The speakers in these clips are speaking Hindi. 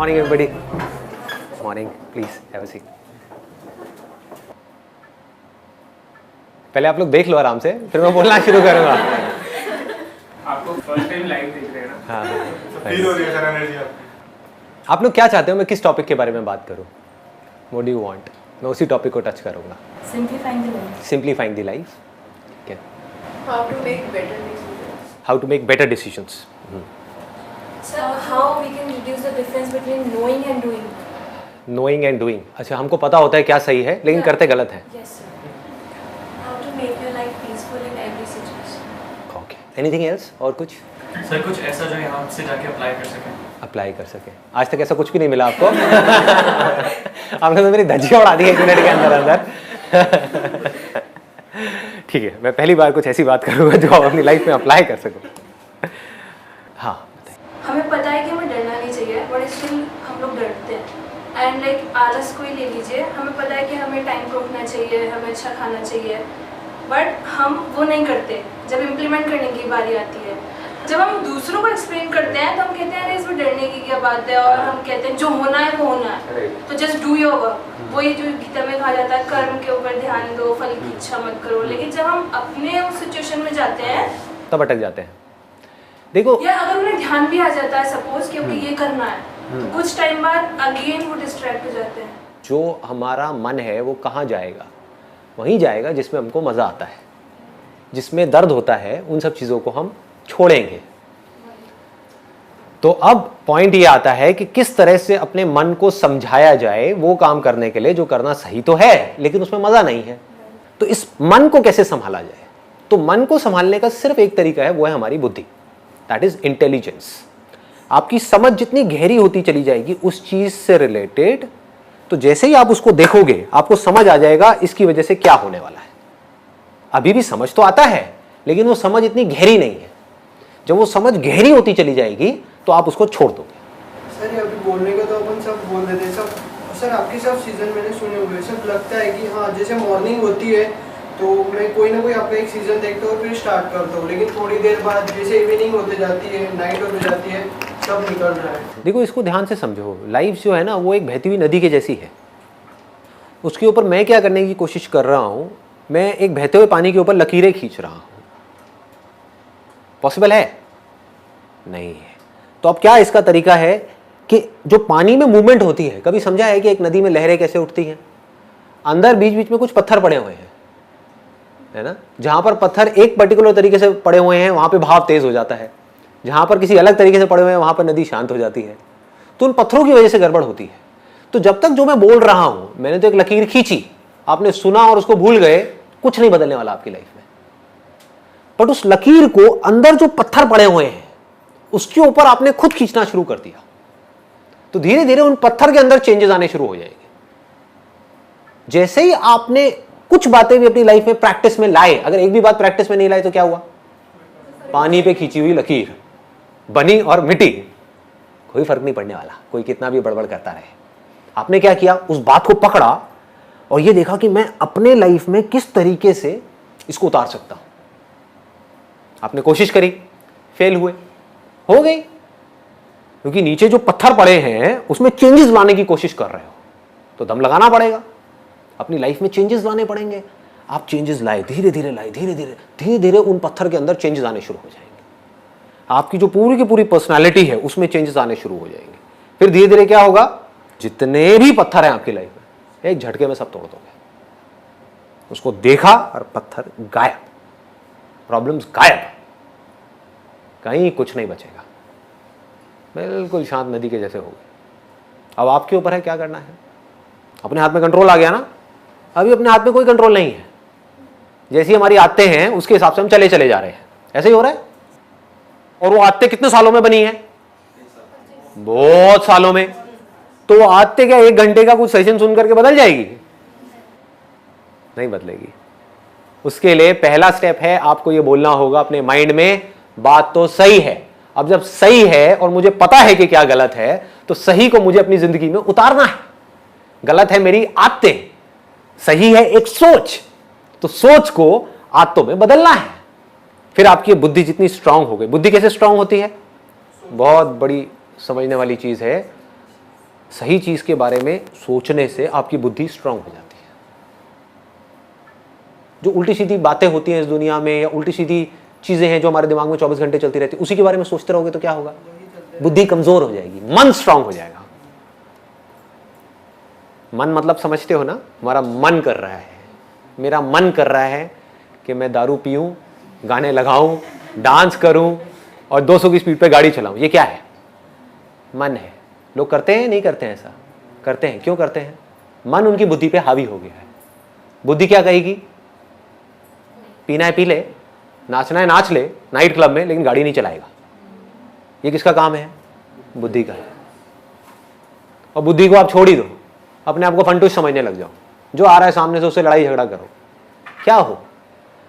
Morning, everybody. Morning. Please have a seat. पहले आप लोग देख लो आराम से, फिर मैं बोलना शुरू करूँगा। आपको फर्स्ट टाइम लाइव देख रहे हैं ना? हाँ। फील हो रही है सर एनर्जी आपकी। आप लोग क्या चाहते हो मैं किस टॉपिक के बारे में बात करूँ? What do you want? मैं उसी टॉपिक को टच करूँगा। Simplifying the life. Simplifying the life. Okay. How to make better decisions. How to make better decisions. So how we can reduce the difference between knowing and doing. Knowing and doing. अच्छा हमको पता होता है क्या सही है लेकिन करते गलत है. Yes sir. How to make your life peaceful in every situation. Okay. Anything else? और कुछ? सर कुछ ऐसा जो यहाँ से जाके अप्लाई कर सकें। अप्लाई कर सके। आज तक ऐसा कुछ भी नहीं मिला आपको। आपने तो मेरी धज्जियाँ उड़ा दी 1 मिनट के अंदर अंदर। ठीक है, मैं पहली बार कुछ ऐसी बात करूँगा जो आप अपनी लाइफ में अप्लाई कर सको। हाँ बताइए। हमें पता है कि हमें डरना नहीं चाहिए, बट स्टिल हम लोग डरते हैं। एंड लाइक आलस को ही ले लीजिए, हमें पता है कि हमें टाइम को उठना चाहिए, हमें अच्छा खाना चाहिए, बट हम वो नहीं करते। जब इम्प्लीमेंट करने की बारी आती है, जब हम दूसरों को एक्सप्लेन करते हैं तो हम कहते हैं अरे इसमें डरने की क्या बात है, और हम कहते हैं जो होना है वो होना है, तो जस्ट डू योर वर्क। वही जो गीता में कहा जाता है कर्म के ऊपर ध्यान दो, फल की इच्छा मत करो। लेकिन जब हम अपने उस सिचुएशन में जाते हैं तब अटक जाते हैं। देखो या अगर उन्हें ध्यान भी आ जाता है सपोज कि अभी ये करना है, तो कुछ टाइम बाद अगेन वो डिस्ट्रैक्ट हो जाते हैं। जो हमारा मन है वो कहाँ जाएगा? वहीं जाएगा जिसमें हमको मज़ा आता है, जिसमें दर्द होता है। उन सब चीज़ों को हम छोड़ेंगे। तो अब पॉइंट ये आता है कि किस तरह से अपने मन को समझाया जाए वो काम करने के लिए जो करना सही तो है लेकिन उसमें मजा नहीं है। तो इस मन को कैसे संभाला जाए? तो मन को संभालने का सिर्फ एक तरीका है, वो है हमारी बुद्धि, दैट इज इंटेलिजेंस। आपकी समझ जितनी गहरी होती चली जाएगी उस चीज से रिलेटेड, तो जैसे ही आप उसको देखोगे आपको समझ आ जाएगा इसकी वजह से क्या होने वाला है। अभी भी समझ तो आता है लेकिन वो समझ इतनी गहरी नहीं है। जब वो समझ गहरी होती चली जाएगी तो आप उसको छोड़ दोगे। सर अभी बोलने को तो अपन सब बोल देते हैं सब। सर आपके सब सीजन मैंने सुने हुए, सब लगता है कि हाँ जैसे मॉर्निंग होती है तो मैं कोई ना कोई आपका एक सीजन देखता हूँ फिर स्टार्ट करता हूँ, लेकिन थोड़ी देर बाद जैसे इवनिंग होते जाती है, नाइट होते जाती है, सब निकल रहा है। देखो इसको ध्यान से समझो, लाइफ जो है ना वो एक बहती हुई नदी के जैसी है। उसके ऊपर मैं क्या करने की कोशिश कर रहा हूँ, मैं एक बहते हुए पानी के ऊपर लकीरें खींच रहा हूँ। पॉसिबल है? नहीं है। तो अब क्या इसका तरीका है कि जो पानी में मूवमेंट होती है, कभी समझा है कि एक नदी में लहरें कैसे उठती हैं? अंदर बीच बीच में कुछ पत्थर पड़े हुए हैं, है ना? जहां पर पत्थर एक पर्टिकुलर तरीके से पड़े हुए हैं वहां पे भाव तेज हो जाता है, जहां पर किसी अलग तरीके से पड़े हुए हैं वहां पर नदी शांत हो जाती है। तो उन पत्थरों की वजह से गड़बड़ होती है। तो जब तक जो मैं बोल रहा हूं, मैंने तो एक लकीर खींची, आपने सुना और उसको भूल गए, कुछ नहीं बदलने वाला आपकी लाइफ में। बट उस लकीर को अंदर जो पत्थर पड़े हुए हैं उसके ऊपर आपने खुद खींचना शुरू कर दिया, तो धीरे धीरे उन पत्थर के अंदर चेंजेस आने शुरू हो जाएंगे। जैसे ही आपने कुछ बातें भी अपनी लाइफ में प्रैक्टिस में लाए, अगर एक भी बात प्रैक्टिस में नहीं लाए तो क्या हुआ? पानी पे खींची हुई लकीर बनी और मिटी, कोई फर्क नहीं पड़ने वाला, कोई कितना भी बड़बड़ करता रहे। आपने क्या किया? उस बात को पकड़ा और ये देखा कि मैं अपने लाइफ में किस तरीके से इसको उतार सकता हूं। आपने कोशिश करी, फेल हुए, हो गई, क्योंकि नीचे जो पत्थर पड़े हैं उसमें चेंजेस लाने की कोशिश कर रहे हो, तो दम लगाना पड़ेगा, अपनी लाइफ में चेंजेस लाने पड़ेंगे। आप चेंजेस लाए, धीरे धीरे लाए, धीरे धीरे उन पत्थर के अंदर चेंजेस आने शुरू हो जाएंगे। आपकी जो पूरी की पूरी पर्सनालिटी है उसमें चेंजेस आने शुरू हो जाएंगे। फिर धीरे धीरे क्या होगा? जितने भी पत्थर हैं आपकी लाइफ में एक झटके में सब तोड़ दोगे। उसको देखा और पत्थर गायब, प्रॉब्लम्स गायब, कहीं कुछ नहीं बचेगा, बिल्कुल शांत नदी के जैसे हो गए। अब आपके ऊपर है क्या करना है। अपने हाथ में कंट्रोल आ गया ना? अभी अपने हाथ में कोई कंट्रोल नहीं है। जैसी हमारी आदतें हैं उसके हिसाब से हम चले जा रहे हैं, ऐसे ही हो रहा है। और वो आदतें कितने सालों में बनी है? बहुत सालों में। तो वो आदतें क्या 1 घंटे का कुछ सेशन सुन करके बदल जाएगी? नहीं बदलेगी। उसके लिए पहला स्टेप है, आपको ये बोलना होगा अपने माइंड में, बात तो सही है। अब जब सही है और मुझे पता है कि क्या गलत है, तो सही को मुझे अपनी जिंदगी में उतारना है। गलत है मेरी आदतें, सही है एक सोच, तो सोच को आदतों में बदलना है। फिर आपकी बुद्धि जितनी स्ट्रांग हो गई। बुद्धि कैसे स्ट्रांग होती है? बहुत बड़ी समझने वाली चीज है। सही चीज के बारे में सोचने से आपकी बुद्धि स्ट्रांग हो जाती है। जो उल्टी सीधी बातें होती हैं इस दुनिया में या उल्टी सीधी चीजें हैं जो हमारे दिमाग में 24 घंटे चलती रहती है, उसी के बारे में सोचते रहोगे तो क्या होगा? बुद्धि कमजोर हो जाएगी, मन स्ट्रांग हो जाएगा। मन मतलब समझते हो ना, हमारा मन कर रहा है, मेरा मन कर रहा है कि मैं दारू पीऊं, गाने लगाऊं, डांस करूं और 200 की स्पीड पे गाड़ी चलाऊं। ये क्या है? मन है। लोग करते हैं नहीं करते हैं? ऐसा करते हैं। क्यों करते हैं? मन उनकी बुद्धि पे हावी हो गया है। बुद्धि क्या कहेगी? पीना है पी ले, नाचना है नाच ले नाइट क्लब में, लेकिन गाड़ी नहीं चलाएगा। ये किसका काम है? बुद्धि का है। और बुद्धि को आप छोड़ ही दो, अपने आप को फंटूस समझने लग जाओ। जो आ रहा है सामने से उससे लड़ाई झगड़ा करो। क्या हो?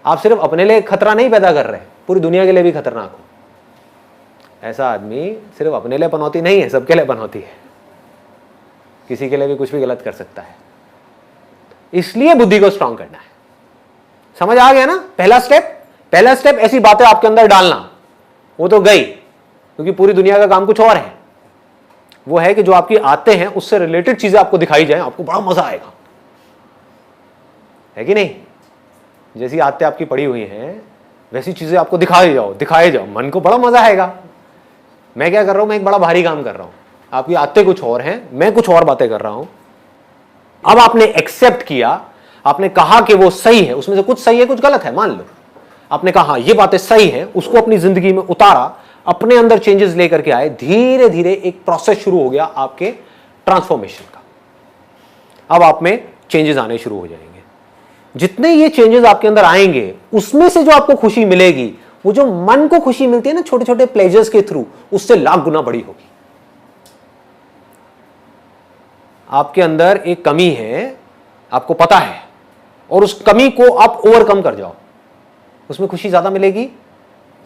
आप सिर्फ अपने लिए खतरा नहीं पैदा कर रहे, पूरी दुनिया के लिए भी खतरनाक हो। ऐसा आदमी सिर्फ अपने लिए पनौती नहीं है, सबके लिए पनौती है। किसी के लिए भी कुछ भी गलत कर सकता है। इसलिए बुद्धि को स्ट्रांग करना है। समझ आ गया ना? पहला स्टेप ऐसी बातें आपके अंदर डालना। वो तो गई, क्योंकि पूरी दुनिया का काम कुछ और है। वो है कि जो आपकी आते हैं उससे रिलेटेड चीजें आपको दिखाई जाए, आपको बड़ा मजा आएगा, है कि नहीं? जैसी आते आपकी पड़ी हुई हैं वैसी चीजें आपको दिखाए जाओ, मन को बड़ा मजा आएगा। मैं क्या कर रहा हूं? मैं एक बड़ा भारी काम कर रहा हूं, आपकी आते कुछ और हैं, मैं कुछ और बातें कर रहा हूं। अब आपने एक्सेप्ट किया, आपने कहा कि वो सही है, उसमें से कुछ सही है कुछ गलत है, मान लो। आपने कहा ये बातें सही है, उसको अपनी जिंदगी में उतारा, अपने अंदर चेंजेस लेकर के आए, धीरे धीरे एक प्रोसेस शुरू हो गया आपके ट्रांसफॉर्मेशन का। अब आप में चेंजेस आने शुरू हो जाएंगे। जितने ये चेंजेस आपके अंदर आएंगे, उसमें से जो आपको खुशी मिलेगी, वो जो मन को खुशी मिलती है ना छोटे छोटे प्लेजर्स के थ्रू, उससे लाख गुना बड़ी होगी। आपके अंदर एक कमी है, आपको पता है, और उस कमी को आप ओवरकम कर जाओ, उसमें खुशी ज्यादा मिलेगी,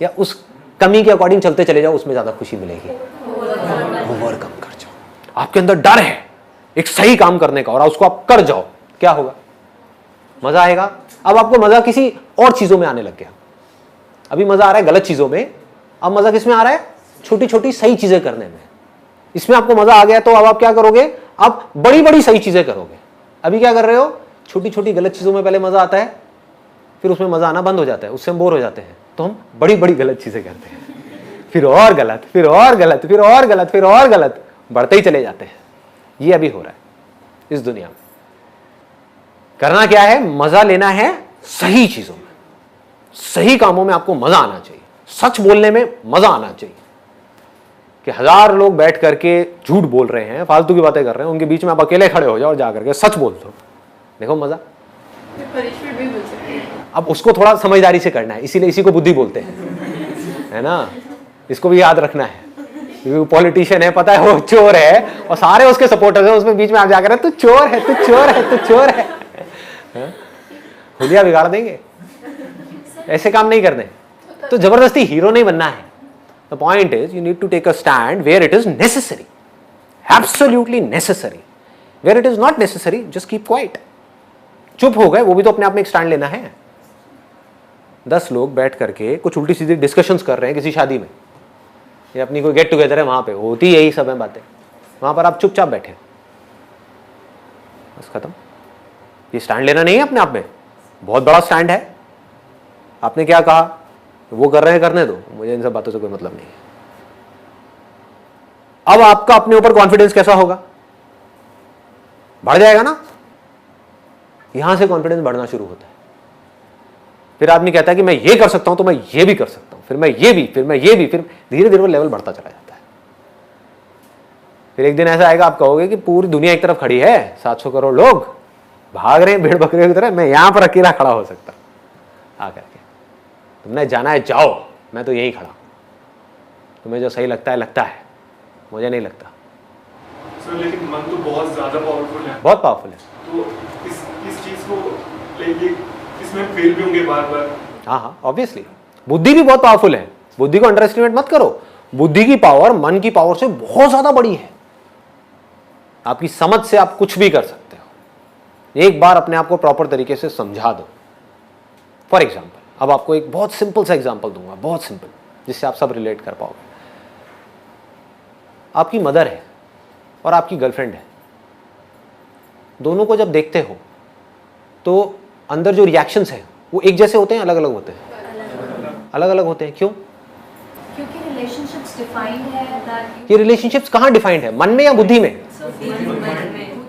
या उस कमी के अकॉर्डिंग चलते चले जाओ, उसमें ज्यादा खुशी मिलेगी? ओवरकम कर जाओ। आपके अंदर डर है एक सही काम करने का, और उसको आप कर जाओ, क्या होगा? मजा आएगा। अब आपको मजा किसी और चीजों में आने लग गया। अभी मजा आ रहा है गलत चीजों में, अब मजा किस में आ रहा है? छोटी छोटी सही चीजें करने में। इसमें आपको मजा आ गया तो अब आप क्या करोगे? आप बड़ी बड़ी सही चीजें करोगे। अभी क्या कर रहे हो? छोटी छोटी गलत चीजों में पहले मजा आता है, फिर उसमें मजा आना बंद हो जाता है, उससे हम बोर हो जाते हैं, तो हम बड़ी बड़ी गलत चीजें करते हैं, फिर और गलत, फिर और गलत, फिर और गलत, फिर और गलत, बढ़ते ही चले जाते हैं। ये अभी हो रहा है इस दुनिया में। करना क्या है? मजा लेना है सही चीजों में, सही कामों में आपको मजा आना चाहिए। सच बोलने में मजा आना चाहिए। कि 1000 लोग बैठ करके झूठ बोल रहे हैं, फालतू की बातें कर रहे हैं, उनके बीच में आप अकेले खड़े हो जाओ और जाकर के सच बोल दो, देखो मजा। पनिशमेंट भी मिल सकती है। अब उसको थोड़ा समझदारी से करना है, इसीलिए इसी को बुद्धि बोलते हैं, है ना? इसको भी याद रखना है। क्योंकि पॉलिटिशियन है, पता है वो चोर है, और सारे उसके सपोर्टर्स हैं, उसमें बीच में आप जाकर तू चोर है, तू चोर है, तू चोर है, हुलिया बिगाड़ देंगे। ऐसे काम नहीं करने। तो जबरदस्ती हीरो नहीं बनना है। The point is you need to take a stand where it is necessary, absolutely necessary. Where it is not necessary, just keep quiet. चुप हो गए, वो भी तो अपने आप में एक स्टैंड लेना है। 10 लोग बैठ करके कुछ उल्टी सीधी डिस्कशंस कर रहे हैं किसी शादी में, या अपनी कोई गेट टुगेदर है, वहां पे होती यही सब है बातें, वहां पर आप चुपचाप बैठे, बस खत्म। ये स्टैंड लेना नहीं है अपने आप में, बहुत बड़ा स्टैंड है। आपने क्या कहा? वो कर रहे हैं, करने दो, मुझे इन सब बातों से कोई मतलब नहीं है। अब आपका अपने ऊपर कॉन्फिडेंस कैसा होगा? बढ़ जाएगा ना? यहां से कॉन्फिडेंस बढ़ना शुरू होता है। फिर आदमी कहता है कि मैं ये कर सकता हूं तो मैं ये भी कर सकता हूं, फिर मैं ये भी, फिर मैं ये भी, फिर धीरे धीरे वो लेवल बढ़ता चला जाता है। फिर एक दिन ऐसा आएगा, आप कहोगे कि पूरी दुनिया एक तरफ खड़ी है, 700 करोड़ लोग भाग रहे हैं भेड़ बकरियों की तरह, मैं यहां पर अकेला खड़ा हो सकता आकर के। तुमने जाना है जाओ, मैं तो यही खड़ा। तुम्हें जो सही लगता है लगता है, मुझे नहीं लगता। सर लेकिन मन तो बहुत ज्यादा पावरफुल है। बहुत पावरफुल है। तो इस चीज को लेके इसमें फेल भी होंगे बार बार। हाँ, ऑब्वियसली। बुद्धि भी बहुत पावरफुल है, बुद्धि को अंडर एस्टिमेट मत करो। बुद्धि की पावर मन की पावर से बहुत ज्यादा बड़ी है। आपकी समझ से आप कुछ भी कर सकते हो। एक बार अपने आप को प्रॉपर तरीके से समझा दो। फॉर एग्जाम्पल, अब आपको एक बहुत सिंपल सा एग्जाम्पल दूंगा, बहुत सिंपल, जिससे आप सब रिलेट कर पाओगे। आपकी मदर है और आपकी गर्लफ्रेंड है, दोनों को जब देखते हो तो अंदर जो रिएक्शंस हैं वो एक जैसे होते हैं, अलग अलग होते हैं? अलग अलग होते हैं। क्यों? क्योंकि रिलेशनशिप्स डिफाइंड है दैट ये रिलेशनशिप्स कहाँ डिफाइंड है, मन में या बुद्धि में?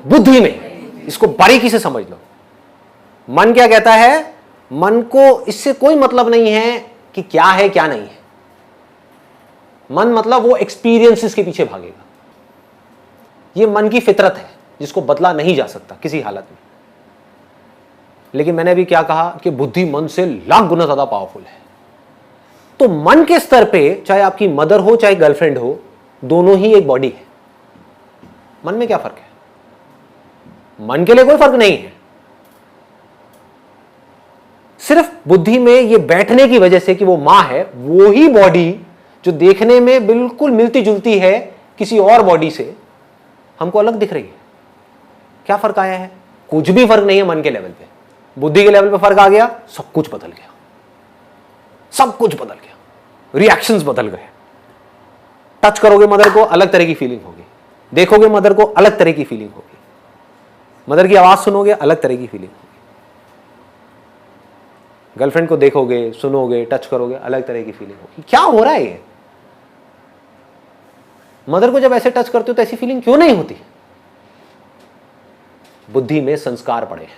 बुद्धि में। इसको बारीकी से समझ लो। मन क्या कहता है? मन को इससे कोई मतलब नहीं है कि क्या है क्या नहीं है। मन मतलब वो एक्सपीरियंसेस के पीछे भागेगा। ये मन की फितरत है जिसको बदला नहीं जा सकता किसी हालत में। लेकिन मैंने अभी क्या कहा कि बुद्धि मन से लाख गुना ज्यादा पावरफुल है। तो मन के स्तर पे चाहे आपकी मदर हो चाहे गर्लफ्रेंड हो, दोनों ही एक बॉडी है। मन में क्या फर्क है? मन के लिए कोई फर्क नहीं है। सिर्फ बुद्धि में ये बैठने की वजह से कि वो मां है, वो ही बॉडी जो देखने में बिल्कुल मिलती जुलती है किसी और बॉडी से, हमको अलग दिख रही है। क्या फर्क आया है? कुछ भी फर्क नहीं है। मन के लेवल पे, बुद्धि के लेवल पे फर्क आ गया, सब कुछ बदल गया। सब कुछ बदल गया, रिएक्शंस बदल गए। टच करोगे मदर को, अलग तरह की फीलिंग होगी। देखोगे मदर को, अलग तरह की फीलिंग होगी। मदर की आवाज सुनोगे, अलग तरह की फीलिंग होगी। गर्लफ्रेंड को देखोगे, सुनोगे, टच करोगे, अलग तरह की फीलिंग होगी। क्या हो रहा है ये? मदर को जब ऐसे टच करते हो तो ऐसी फीलिंग क्यों नहीं होती? बुद्धि में संस्कार पड़े हैं।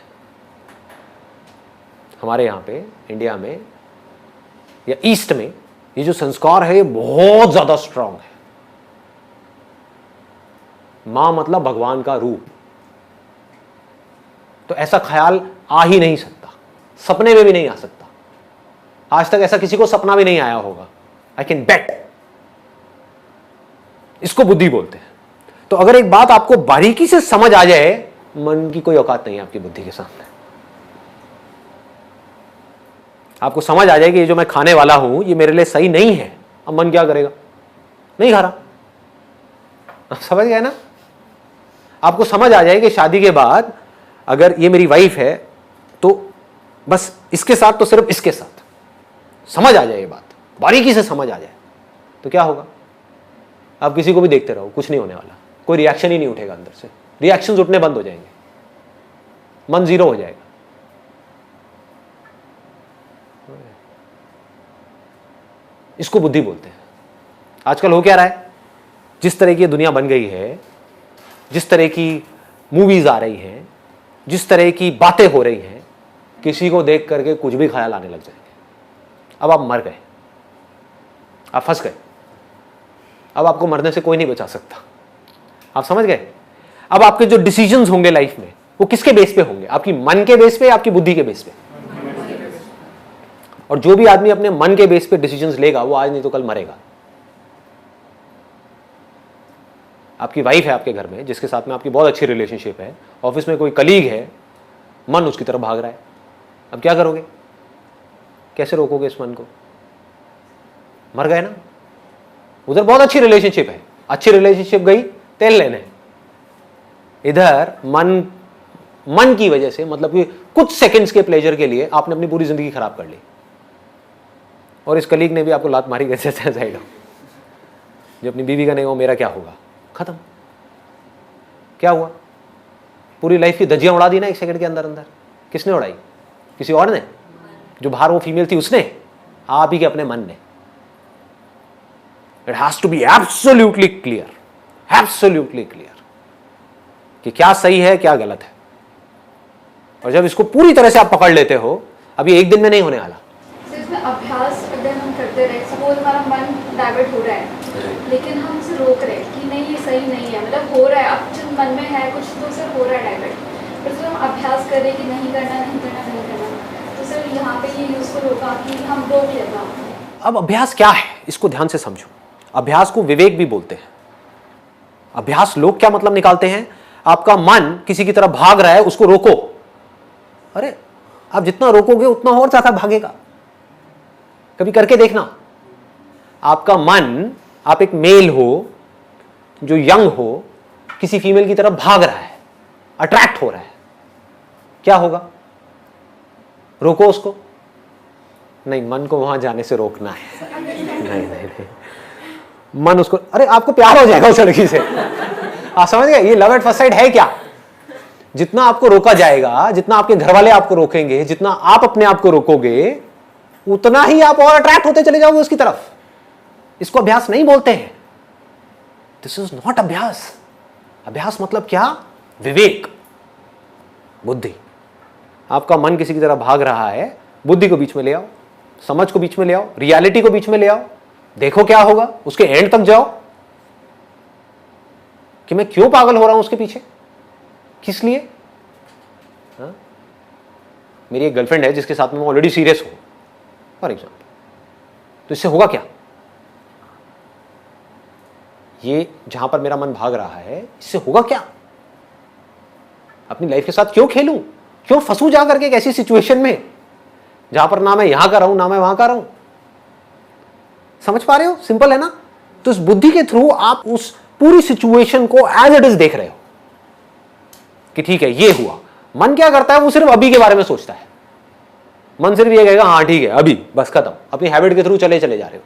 हमारे यहां पे इंडिया में या ईस्ट में ये जो संस्कार है ये बहुत ज्यादा स्ट्रांग है। मां मतलब भगवान का रूप, तो ऐसा ख्याल आ ही नहीं सकता, सपने में भी नहीं आ सकता। आज तक ऐसा किसी को सपना भी नहीं आया होगा, आई कैन बेट। इसको बुद्धि बोलते हैं। तो अगर एक बात आपको बारीकी से समझ आ जाए, मन की कोई औकात नहीं है आपकी बुद्धि के सामने। आपको समझ आ जाए कि ये जो मैं खाने वाला हूं ये मेरे लिए सही नहीं है, अब मन क्या करेगा? नहीं खा रहा। आप समझ गए ना? आपको समझ आ जाए कि शादी के बाद अगर ये मेरी वाइफ है तो बस इसके साथ, तो सिर्फ इसके साथ। समझ आ जाए ये बात, बारीकी से समझ आ जाए, तो क्या होगा? आप किसी को भी देखते रहो, कुछ नहीं होने वाला, कोई रिएक्शन ही नहीं उठेगा अंदर से। रिएक्शंस उठने बंद हो जाएंगे, मन जीरो हो जाएगा। इसको बुद्धि बोलते हैं। आजकल हो क्या रहा है? जिस तरह की दुनिया बन गई है, जिस तरह की मूवीज आ रही हैं, जिस तरह की बातें हो रही हैं, किसी को देख करके कुछ भी ख्याल आने लग जाएंगे। अब आप मर गए, आप फंस गए। अब आपको मरने से कोई नहीं बचा सकता। आप समझ गए? अब आपके जो डिसीजंस होंगे लाइफ में वो किसके बेस पे होंगे? आपकी मन के बेस पे या आपकी बुद्धि के बेस पे? और जो भी आदमी अपने मन के बेस पे डिसीजंस लेगा वो आज नहीं तो कल मरेगा। आपकी वाइफ है आपके घर में जिसके साथ में आपकी बहुत अच्छी रिलेशनशिप है, ऑफिस में कोई कलीग है, मन उसकी तरफ भाग रहा है। अब क्या करोगे? कैसे रोकोगे इस मन को? मर गए ना। उधर बहुत अच्छी रिलेशनशिप है, अच्छी रिलेशनशिप गई तेल लेने। इधर मन की वजह से, मतलब कि कुछ सेकंड्स के प्लेजर के लिए आपने अपनी पूरी जिंदगी खराब कर ली। और इस कलीग ने भी आपको लात मारी कैसे साइड हो। जो अपनी बीवी का नहीं हो, मेरा क्या होगा? खत्म। क्या हुआ? पूरी लाइफ की धज्जियां उड़ा दी ना एक सेकंड के अंदर अंदर। किसने उड़ाई? किसी और ने? जो बाहर वो फीमेल थी उसने? आप ही के अपने मन ने। It has to be absolutely clear, absolutely clear कि क्या सही है क्या गलत है। और जब इसको पूरी तरह से आप पकड़ लेते हो, अभी एक दिन में नहीं होने वाला। इसमें अभ्यास अगर हम करते रहे, सपोज हमारा मन डाइवर्ट हो रहा है लेकिन हम उसे रोक रहे कि नहीं ये सही नहीं है, मतलब हो रहा है, अब जो मन में है कुछ तो उसे हो रहा है डाइवर्ट, पर जब हम अभ्यास कर रहे कि नहीं करना नहीं करना नहीं करना, तो सर यहाँ पे ये यूजफुल होगा कि हम रोक लेना। अब अभ्यास क्या है इसको ध्यान से समझो। अभ्यास को विवेक भी बोलते हैं। अभ्यास लोग क्या मतलब निकालते हैं? आपका मन किसी की तरफ भाग रहा है, उसको रोको। अरे आप जितना रोकोगे उतना और ज्यादा भागेगा। कभी करके देखना। आपका मन, आप एक मेल हो जो यंग हो, किसी फीमेल की तरफ भाग रहा है, अट्रैक्ट हो रहा है, क्या होगा? रोको उसको? नहीं, मन को वहां जाने से रोकना है। नहीं, मन उसको, अरे आपको प्यार हो जाएगा उस लड़की से, आप समझ गए? ये लव एट फर्स्ट साइट है क्या? जितना आपको रोका जाएगा, जितना आपके घर वाले आपको रोकेंगे, जितना आप अपने आप को रोकोगे, उतना ही आप और अट्रैक्ट होते चले जाओगे उसकी तरफ। इसको अभ्यास नहीं बोलते हैं। दिस इज नॉट अभ्यास। अभ्यास मतलब क्या? विवेक, बुद्धि। आपका मन किसी की तरह भाग रहा है, बुद्धि को बीच में ले आओ, समझ को बीच में ले आओ, रियलिटी को बीच में ले आओ, देखो क्या होगा, उसके एंड तक जाओ कि मैं क्यों पागल हो रहा हूं उसके पीछे, किस लिए। हा? मेरी एक गर्लफ्रेंड है जिसके साथ में मैं ऑलरेडी सीरियस हूं फॉर एग्जाम्पल, तो इससे होगा क्या? ये जहां पर मेरा मन भाग रहा है, इससे होगा क्या? अपनी लाइफ के साथ क्यों खेलूं, क्यों फंसू जा करके एक ऐसी सिचुएशन में जहां पर ना मैं यहां का रहूं ना मैं वहां का रहूं। समझ पा रहे हो? सिंपल है ना? तो इस बुद्धि के थ्रू आप उस पूरी सिचुएशन को एज इट इज देख रहे हो कि ठीक है ये हुआ। मन क्या करता है? वो सिर्फ अभी के बारे में सोचता है। मन सिर्फ ये कहेगा हाँ ठीक है अभी, बस खत्म। अपनी हैबिट के थ्रू चले चले जा रहे हो।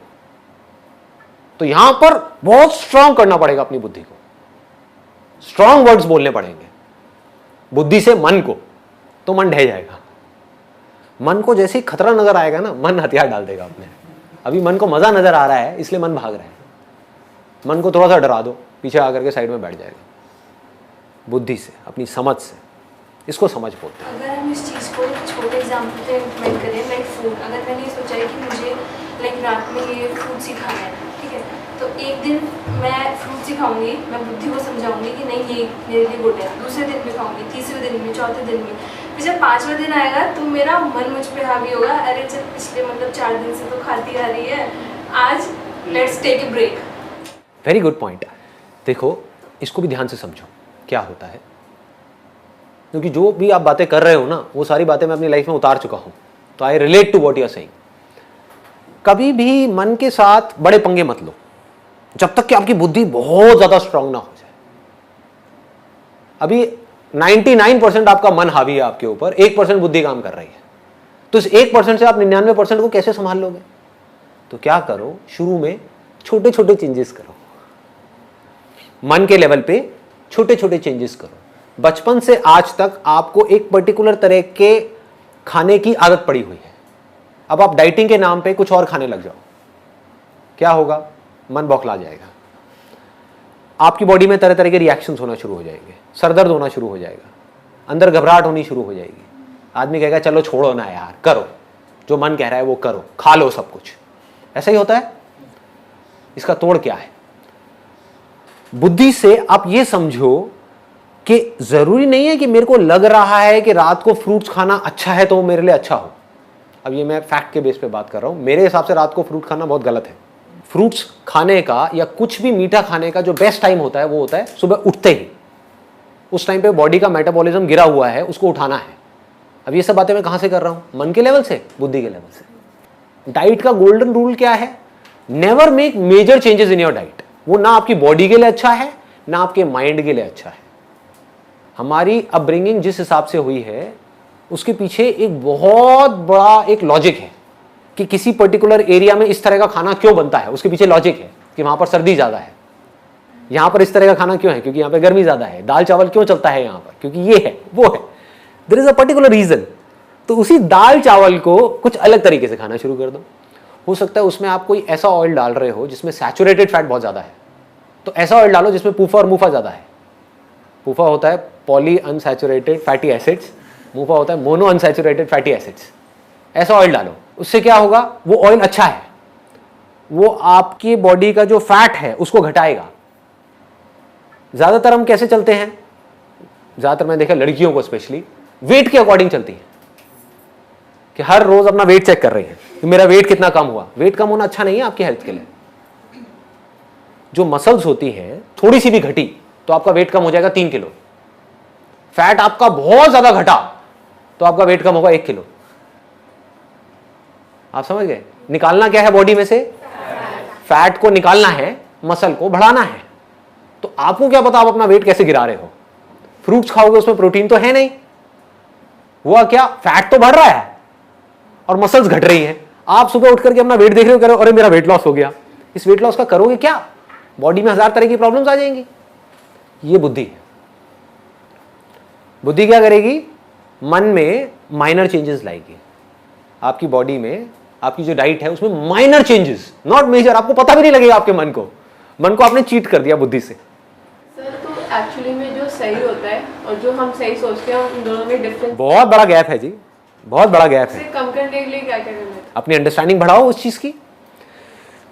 तो यहां पर बहुत स्ट्रांग करना पड़ेगा अपनी बुद्धि को, स्ट्रांग वर्ड्स बोलने पड़ेंगे बुद्धि से मन को, तो मन ढह जाएगा। मन को जैसे ही खतरा नजर आएगा ना, मन हथियार डाल देगा अपने। अभी मन को मजा नजर आ रहा है इसलिए मन भाग रहा है। मन को थोड़ा सा डरा दो, पीछे आकर के साइड में बैठ जाएगा। बुद्धि से, अपनी समझ से, इसको समझ बोलते हैं। अगर हम इस चीज़ को छोटे एग्जाम्पल पे इम्प्लीमेंट करें, लाइक फूड, अगर मैंने ये सोचा है कि मुझे लाइक रात में ये फ्रूट्स ही खाना है, ठीक है, तो एक दिन मैं फ्रूट्स ही खाऊंगी, मैं बुद्धि को समझाऊंगी कि नहीं ये मेरे लिए गुड है, दूसरे दिन भी खाऊंगी, तीसरे दिन भी, चौथे दिन भी, फिर जब 5वां दिन आएगा तो मेरा मन मुझ पे हावी होगा, अरे चल पिछले मतलब 4 दिन से तो खाती आ रही है, आज let's take a break. Very good point. देखो इसको भी ध्यान से समझो क्या होता है, क्योंकि जो भी आप बातें कर रहे हो ना, वो सारी बातें मैं अपनी लाइफ में उतार चुका हूं, तो I relate to what you are saying. कभी भी मन के साथ बड़े पंगे मत लो जब तक कि आपकी बुद्धि बहुत ज्यादा स्ट्रांग ना हो जाए। अभी 99% आपका मन हावी है आपके ऊपर, 1% बुद्धि काम कर रही है, तो इस 1% से आप 99% को कैसे संभाल लोगे? तो क्या करो, शुरू में छोटे छोटे चेंजेस करो, मन के लेवल पे छोटे छोटे चेंजेस करो। बचपन से आज तक आपको एक पर्टिकुलर तरह के खाने की आदत पड़ी हुई है, अब आप डाइटिंग के नाम पे कुछ और खाने लग जाओ, क्या होगा? मन बौखला जाएगा, आपकी बॉडी में तरह तरह के रिएक्शंस होना शुरू हो जाएंगे, सरदर्द होना शुरू हो जाएगा, अंदर घबराहट होनी शुरू हो जाएगी। आदमी कहेगा चलो छोड़ो ना यार, करो जो मन कह रहा है वो करो, खा लो सब कुछ। ऐसा ही होता है। इसका तोड़ क्या है? बुद्धि से आप ये समझो कि जरूरी नहीं है कि मेरे को लग रहा है कि रात को फ्रूट्स खाना अच्छा है तो वो मेरे लिए अच्छा हो। अब ये मैं फैक्ट के बेस पे बात कर रहा हूं, मेरे हिसाब से रात को फ्रूट खाना बहुत गलत है। फ्रूट्स खाने का या कुछ भी मीठा खाने का जो बेस्ट टाइम होता है वो होता है सुबह उठते ही। उस टाइम पे बॉडी का मेटाबॉलिज्म गिरा हुआ है, उसको उठाना है। अब ये सब बातें मैं कहां से कर रहा हूं? मन के लेवल से, बुद्धि के लेवल से। डाइट का गोल्डन रूल क्या है? Never make major changes in your diet. वो ना आपकी बॉडी के लिए अच्छा है ना आपके माइंड के लिए अच्छा है। हमारी अपब्रिंगिंग जिस हिसाब से हुई है उसके पीछे एक बहुत बड़ा एक लॉजिक है कि किसी पर्टिकुलर एरिया में इस तरह का खाना क्यों बनता है। उसके पीछे लॉजिक है कि वहां पर सर्दी ज्यादा है, यहां पर इस तरह का खाना क्यों है क्योंकि यहां पर गर्मी ज्यादा है। दाल चावल क्यों चलता है यहां पर क्योंकि ये है वो है। There is a particular reason. तो उसी दाल चावल को कुछ अलग तरीके से खाना शुरू कर दो। हो सकता है उसमें आप कोई ऐसा ऑयल डाल रहे हो जिसमें सैचुरेटेड फैट बहुत ज्यादा है, तो ऐसा ऑयल डालो जिसमें पूफा और मुफा ज्यादा है। पूफा होता है पॉली अनसैचुरेटेड फैटी एसिड्स, मुफा होता है मोनो अनसैचुरेटेड फैटी एसिड्स। ऐसा ऑयल डालो, उससे क्या होगा? वो ऑयल अच्छा है, वो आपकी बॉडी का जो फैट है उसको घटाएगा। ज्यादातर हम कैसे चलते हैं? ज्यादातर मैंने देखा लड़कियों को स्पेशली वेट के अकॉर्डिंग चलती है कि हर रोज अपना वेट चेक कर रही है कि मेरा वेट कितना कम हुआ। वेट कम होना अच्छा नहीं है आपकी हेल्थ के लिए। जो मसल्स होती हैं थोड़ी सी भी घटी तो आपका वेट कम हो जाएगा 3 किलो। फैट आपका बहुत ज्यादा घटा तो आपका वेट कम होगा 1 किलो। आप समझ गए? निकालना क्या है बॉडी में से? फैट को निकालना है, मसल को बढ़ाना है। तो आपको क्या पता आप अपना वेट कैसे गिरा रहे हो? फ्रूट्स खाओगे उसमें प्रोटीन तो है नहीं, हुआ क्या? फैट तो बढ़ रहा है और मसल्स घट रही है। आप सुबह उठ करके अपना वेट देख रहे हो, कह रहे हो अरे मेरा वेट लॉस हो गया। इस वेट लॉस का करोगे क्या? बॉडी में 1000 तरह की प्रॉब्लम्स आ जाएंगी। ये बुद्धि है। बुद्धि क्या करेगी? मन में माइनर चेंजेस लाएगी। आपकी बॉडी में आपकी जो डाइट है उसमें माइनर चेंजेस, नॉट मेजर, आपको पता भी नहीं लगेगा आपके मन को आपने चीट कर दिया बुद्धि से। सर तो एक्चुअली में जो सही होता है और जो हम सही सोचते हैं उन दोनों में डिफरेंस बहुत बड़ा गैप है जी, बहुत बड़ा गैप है। से कम करने के लिए क्या क्या करना है? अपनी अंडरस्टैंडिंग बढ़ाओ उस चीज की।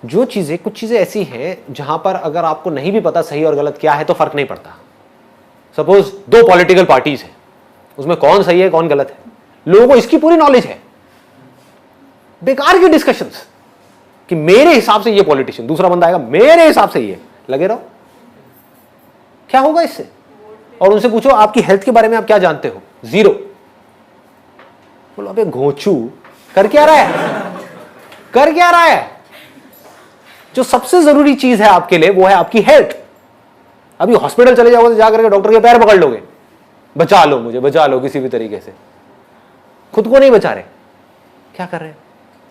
जो चीजें, कुछ चीजें ऐसी हैं जहां पर अगर आपको नहीं भी पता सही और गलत क्या है तो फर्क नहीं पड़ता। सपोज 2 पॉलिटिकल पार्टीज हैं, उसमें कौन सही है कौन गलत है, लोगों को इसकी पूरी नॉलेज है। बेकार की डिस्कशंस कि मेरे हिसाब से ये पॉलिटिशियन, दूसरा बंदा आएगा मेरे हिसाब से ये, लगे रहो। क्या होगा इससे? और उनसे पूछो आपकी हेल्थ के बारे में आप क्या जानते हो? 0। बोलो अबे घोंचू, कर क्या रहा है, कर क्या रहा है? जो सबसे जरूरी चीज है आपके लिए वो है आपकी हेल्थ। अभी हॉस्पिटल चले जाओगे तो जाकर के डॉक्टर के पैर पकड़ लोगे, बचा लो मुझे, बचा लो किसी भी तरीके से। खुद को नहीं बचा रहे, क्या कर रहे हैं?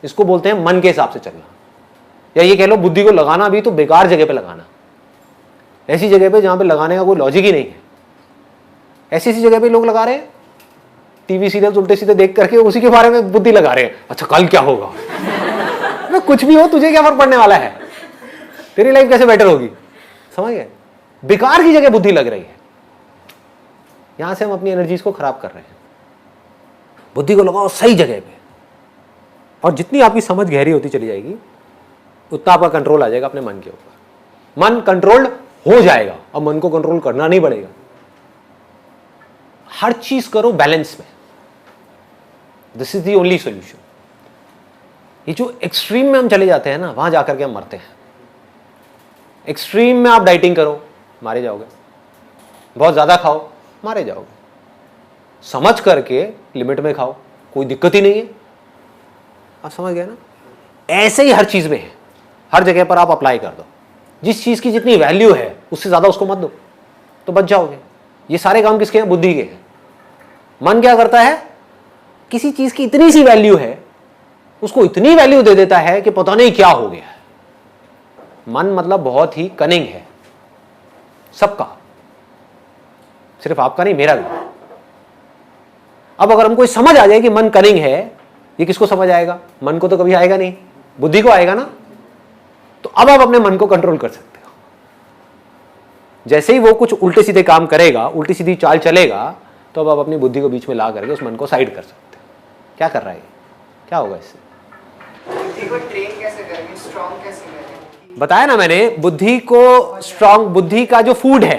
इसको बोलते हैं मन के हिसाब से चलना, या ये कह लो बुद्धि को लगाना भी तो बेकार जगह पे लगाना, ऐसी जगह पे जहां पे लगाने का कोई लॉजिक ही नहीं है। ऐसी ऐसी जगह पे लोग लगा रहे हैं, टीवी सीरियल उल्टे सीधे देख करके उसी के बारे में बुद्धि लगा रहे हैं। अच्छा कल क्या होगा? कुछ भी हो, तुझे क्या फर्क पड़ने वाला है? तेरी लाइफ कैसे बेटर होगी? समझ गए? बेकार की जगह बुद्धि लग रही है, यहां से हम अपनी एनर्जीज को खराब कर रहे हैं। बुद्धि को लगाओ सही जगह पे, और जितनी आपकी समझ गहरी होती चली जाएगी उतना आपका कंट्रोल आ जाएगा अपने मन के ऊपर। मन कंट्रोल्ड हो जाएगा, अब मन को कंट्रोल करना नहीं पड़ेगा। हर चीज करो बैलेंस में, this is the only solution. ये जो एक्सट्रीम में हम चले जाते हैं ना, वहां जाकर के हम मरते हैं। एक्सट्रीम में आप डाइटिंग करो, मारे जाओगे। बहुत ज्यादा खाओ, मारे जाओगे। समझ करके लिमिट में खाओ, कोई दिक्कत ही नहीं है। आप समझ गए ना? ऐसे ही हर चीज में है, हर जगह पर आप अप्लाई कर दो। जिस चीज की जितनी वैल्यू है उससे ज्यादा उसको मत दो, तो बच जाओगे। ये सारे काम किसके हैं? बुद्धि के हैं। मन क्या करता है? किसी चीज की इतनी सी वैल्यू है, उसको इतनी वैल्यू दे देता है कि पता नहीं क्या हो गया है। मन मतलब बहुत ही कनिंग है, सबका, सिर्फ आपका नहीं, मेरा भी। अब अगर हमको समझ आ जाए कि मन कनिंग है, ये किसको समझ आएगा? मन को तो कभी आएगा नहीं, बुद्धि को आएगा ना। तो अब आप अपने मन को कंट्रोल कर सकते हो। जैसे ही वो कुछ उल्टे सीधे काम करेगा, उल्टी सीधी चाल चलेगा, तो अब आप अपनी बुद्धि को बीच में ला करके उस मन को साइड कर सकते हो। क्या कर रहा है? क्या होगा इससे? बुद्धि को ट्रेन कैसे करेंगे, स्ट्रॉन्ग कैसे करेंगे? बताया ना मैंने, बुद्धि को स्ट्रॉन्ग, बुद्धि का जो फूड है,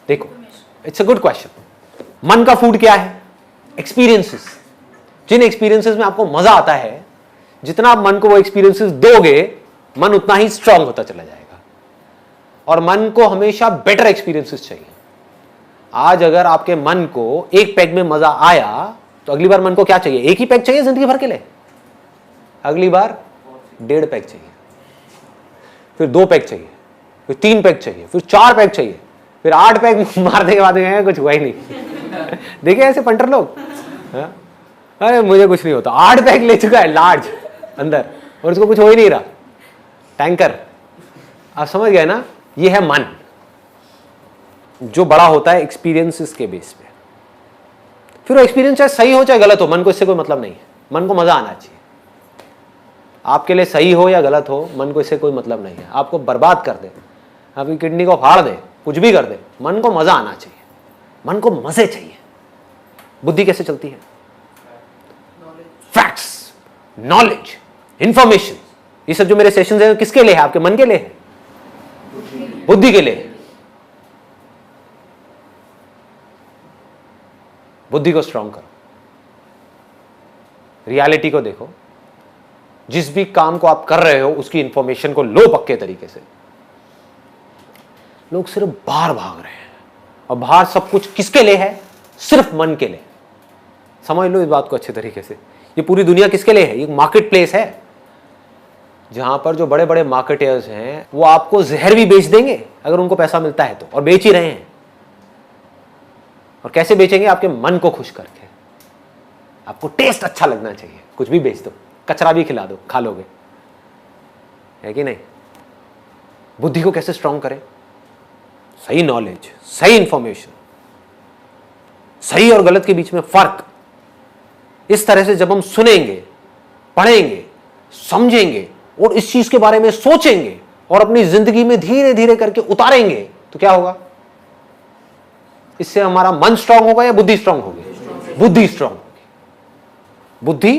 देखो इट्स अ गुड क्वेश्चन। मन का फूड क्या है? एक्सपीरियंसेस। जिन एक्सपीरियंसेस में आपको मजा आता है, जितना आप मन को वो एक्सपीरियंसेस दोगे, मन उतना ही स्ट्रांग होता चला जाएगा। और मन को हमेशा बेटर एक्सपीरियंसेस चाहिए। आज अगर आपके मन को एक पैग में मजा आया, तो अगली बार मन को क्या चाहिए? एक ही पैग चाहिए जिंदगी भर के लिए? अगली बार 1.5 पैग चाहिए, फिर 2 पैग चाहिए, फिर 3 पैग चाहिए, फिर 4 पैग चाहिए, फिर 8 पैग मारने के बाद कुछ हुआ ही नहीं। देखिए ऐसे पंटर लोग, अरे मुझे कुछ नहीं होता, 8 पैग ले चुका है लार्ज अंदर, और उसको कुछ हो ही नहीं रहा, टैंकर। आप समझ गए ना? ये है मन, जो बड़ा होता है एक्सपीरियंसेस के बेस पे। फिर वो एक्सपीरियंस चाहे सही हो चाहे गलत हो, मन को इससे कोई मतलब नहीं है। मन को मजा आना चाहिए। आपके लिए सही हो या गलत हो, मन को इससे कोई मतलब नहीं है। आपको बर्बाद कर दे, आपकी किडनी को फाड़ दे, कुछ भी कर दे, मन को मजा आना चाहिए। मन को मजे चाहिए। बुद्धि कैसे चलती है? Facts, knowledge, information. ये सब जो मेरे सेशंस हैं किसके लिए है? आपके मन के लिए है, बुद्धि के लिए है। बुद्धि को स्ट्रांग करो, रियलिटी को देखो, जिस भी काम को आप कर रहे हो उसकी इंफॉर्मेशन को लो पक्के तरीके से। लोग सिर्फ बाहर भाग रहे हैं, और बाहर सब कुछ किसके लिए है? सिर्फ मन के लिए। समझ लो इस बात को अच्छे तरीके से। ये पूरी दुनिया किसके लिए है? ये मार्केट प्लेस है, जहां पर जो बड़े बड़े मार्केटर्स हैं वो आपको जहर भी बेच देंगे अगर उनको पैसा मिलता है तो, और बेच ही रहे हैं। और कैसे बेचेंगे? आपके मन को खुश करके। आपको टेस्ट अच्छा लगना चाहिए, कुछ भी बेच दो, कचरा भी खिला दो, खा लोगे, है कि नहीं? बुद्धि को कैसे स्ट्रांग करें? सही नॉलेज, सही इंफॉर्मेशन, सही और गलत के बीच में फर्क, इस तरह से जब हम सुनेंगे, पढ़ेंगे, समझेंगे और इस चीज के बारे में सोचेंगे और अपनी जिंदगी में धीरे धीरे करके उतारेंगे, तो क्या होगा? इससे हमारा मन स्ट्रांग होगा या बुद्धि स्ट्रांग होगी? बुद्धि स्ट्रांग होगी। बुद्धि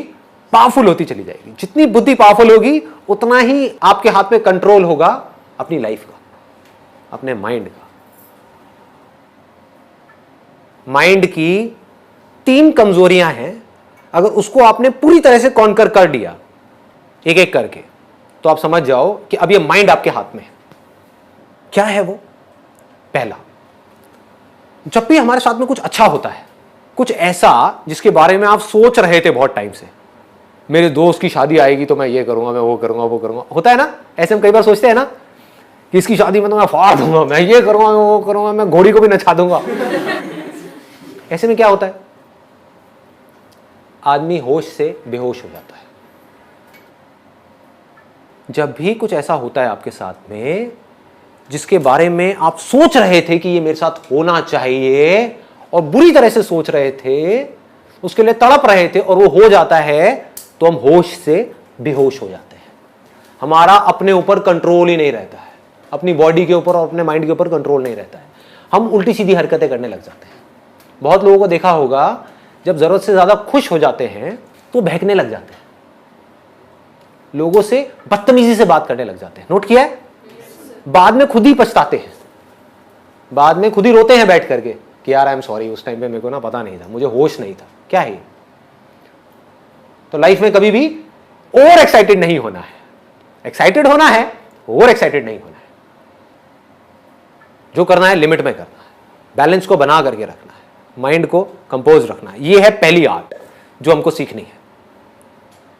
पावरफुल होती चली जाएगी। जितनी बुद्धि पावरफुल होगी उतना ही आपके हाथ में कंट्रोल होगा अपनी लाइफ का, अपने माइंड का। माइंड की 3 कमजोरियां हैं, अगर उसको आपने पूरी तरह से कॉन्कर कर दिया एक एक करके, तो आप समझ जाओ कि अब ये माइंड आपके हाथ में है। क्या है वो? पहला, जब भी हमारे साथ में कुछ अच्छा होता है, कुछ ऐसा जिसके बारे में आप सोच रहे थे बहुत टाइम से, मेरे दोस्त की शादी आएगी तो मैं ये करूंगा, मैं वो करूंगा, वो करूंगा, होता है ना? ऐसे हम कई बार सोचते हैं ना कि इसकी शादी में तो मैं फाड़ दूंगा, मैं ये करूंगा, मैं वो करूंगा, मैं घोड़ी को भी नचा दूंगा। ऐसे में क्या होता है? आदमी होश से बेहोश हो जाता है। जब भी कुछ ऐसा होता है आपके साथ में जिसके बारे में आप सोच रहे थे कि ये मेरे साथ होना चाहिए और बुरी तरह से सोच रहे थे, उसके लिए तड़प रहे थे और वो हो जाता है, तो हम होश से बेहोश हो जाते हैं। हमारा अपने ऊपर कंट्रोल ही नहीं रहता है, अपनी बॉडी के ऊपर और अपने माइंड के ऊपर कंट्रोल नहीं रहता है। हम उल्टी सीधी हरकतें करने लग जाते हैं। बहुत लोगों को देखा होगा, जब जरूरत से ज्यादा खुश हो जाते हैं तो बहकने लग जाते हैं, लोगों से बदतमीजी से बात करने लग जाते हैं। नोट किया है? बाद में खुद ही पछताते हैं, बाद में खुद ही रोते हैं बैठ करके कि यार आई एम सॉरी, उस टाइम पे मेरे को ना पता नहीं था, मुझे होश नहीं था। क्या है? तो लाइफ में कभी भी ओवर एक्साइटेड नहीं होना है। एक्साइटेड होना है, ओवर एक्साइटेड नहीं होना है। जो करना है लिमिट में करना है, बैलेंस को बना करके रखना है, माइंड को कंपोज रखना है। यह है पहली आर्ट जो हमको सीखनी है।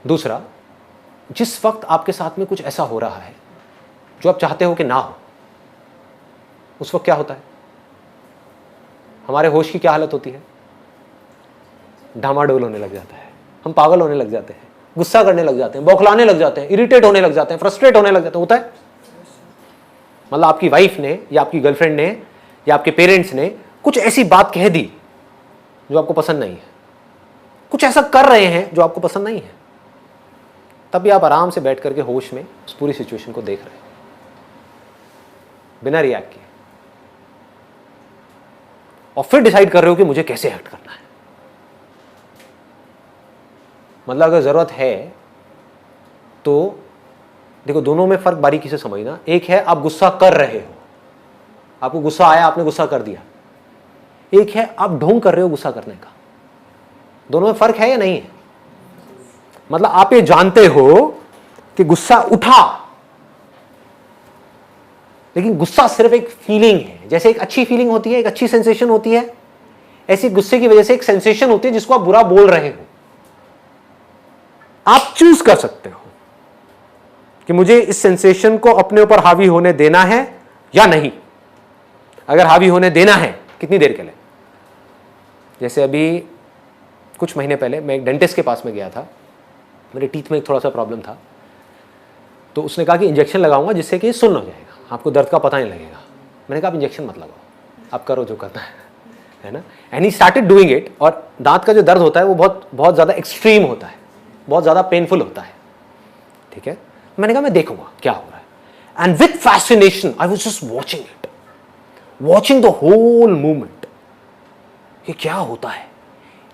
दूसरा, जिस वक्त आपके साथ में कुछ ऐसा हो रहा है जो आप चाहते हो कि ना हो, उस वक्त क्या होता है? हमारे होश की क्या हालत होती है? डामाडोल होने लग जाता है, हम पागल होने लग जाते हैं, गुस्सा करने लग जाते हैं, बौखलाने लग जाते हैं, इरिटेट होने लग जाते हैं, फ्रस्ट्रेट होने लग जाते हैं। होता है? मतलब आपकी वाइफ ने या आपकी गर्लफ्रेंड ने या आपके पेरेंट्स ने कुछ ऐसी बात कह दी जो आपको पसंद नहीं है, कुछ ऐसा कर रहे हैं जो आपको पसंद नहीं है, तब भी आप आराम से बैठ करके होश में उस पूरी सिचुएशन को देख रहे हैं बिना रिएक्ट किए, और फिर डिसाइड कर रहे हो कि मुझे कैसे एक्ट करना है। मतलब अगर जरूरत है तो देखो, दोनों में फर्क बारीकी से समझना। एक है आप गुस्सा कर रहे हो, आपको गुस्सा आया, आपने गुस्सा कर दिया। एक है आप ढोंग कर रहे हो गुस्सा करने का। दोनों में फर्क है या नहीं है? मतलब आप ये जानते हो कि गुस्सा उठा, लेकिन गुस्सा सिर्फ एक फीलिंग है। जैसे एक अच्छी फीलिंग होती है, एक अच्छी सेंसेशन होती है, ऐसी गुस्से की वजह से एक सेंसेशन होती है जिसको आप बुरा बोल रहे हो। आप चूज कर सकते हो कि मुझे इस सेंसेशन को अपने ऊपर हावी होने देना है या नहीं। अगर हावी होने देना है, कितनी देर के लिए? जैसे अभी कुछ महीने पहले मैं एक डेंटिस्ट के पास में गया था, मेरे टीथ में एक थोड़ा सा प्रॉब्लम था, तो उसने कहा कि इंजेक्शन लगाऊंगा जिससे कि सुन्न हो जाएगा, आपको दर्द का पता नहीं लगेगा। मैंने कहा आप इंजेक्शन मत लगाओ, आप करो जो करना है ना। And he started doing it. और दांत का जो दर्द होता है वो बहुत बहुत ज़्यादा एक्सट्रीम होता है, बहुत ज़्यादा पेनफुल होता है, ठीक है। मैंने कहा मैं देखूंगा क्या हो रहा है। And with fascination I was just watching it, watching the whole movement. ये क्या होता है?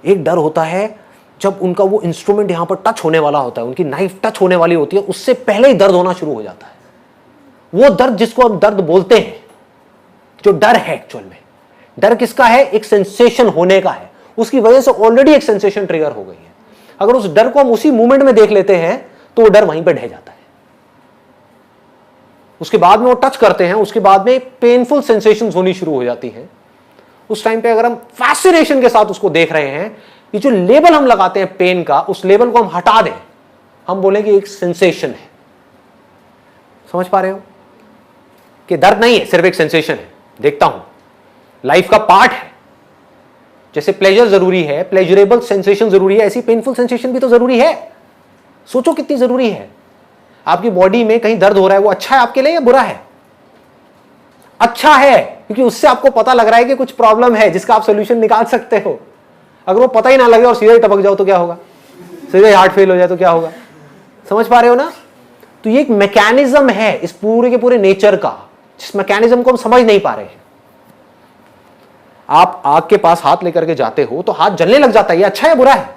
एक डर होता है जब उनका वो इंस्ट्रूमेंट यहां पर टच होने वाला होता है, उनकी नाइफ टच होने वाली होती है, उससे पहले ही दर्द होना शुरू हो जाता है। वो दर्द जिसको हम दर्द बोलते हैं, जो डर है एक्चुअल में, डर किसका है? एक सेंसेशन होने का है। उसकी वजह से ऑलरेडी एक सेंसेशन ट्रिगर हो गई है। अगर उस डर को हम उसी मूवमेंट में देख लेते हैं तो वो डर वहीं पर ढह जाता है। उसके बाद में वो टच करते हैं, उसके बाद में पेनफुल सेंसेशंस होनी शुरू हो जाती हैं। उस टाइम पे अगर हम फैसिनेशन के साथ उसको देख रहे हैं, ये जो लेबल हम लगाते हैं पेन का, उस लेबल को हम हटा दें, हम बोलेंगे एक सेंसेशन है। समझ पा रहे हो कि दर्द नहीं है, सिर्फ एक सेंसेशन है, देखता हूं, लाइफ का पार्ट है। जैसे प्लेजर जरूरी है, प्लेजरेबल सेंसेशन जरूरी है, ऐसी पेनफुल सेंसेशन भी तो जरूरी है। सोचो कितनी जरूरी है। आपकी बॉडी में कहीं दर्द हो रहा है, वो अच्छा है आपके लिए या बुरा है? अच्छा है, क्योंकि उससे आपको पता लग रहा है कि कुछ प्रॉब्लम है जिसका आप सोल्यूशन निकाल सकते हो। अगर वो पता ही ना लगे और सीधे टपक जाओ तो क्या होगा, सीधे हार्ट फेल हो जाए तो क्या होगा। समझ पा रहे हो ना। तो ये एक मैकेनिज्म है इस पूरे के पूरे नेचर का, जिस मैकेनिज्म को हम समझ नहीं पा रहे हैं। आप आग के पास हाथ लेकर के जाते हो तो हाथ जलने लग जाता है, ये अच्छा है बुरा है?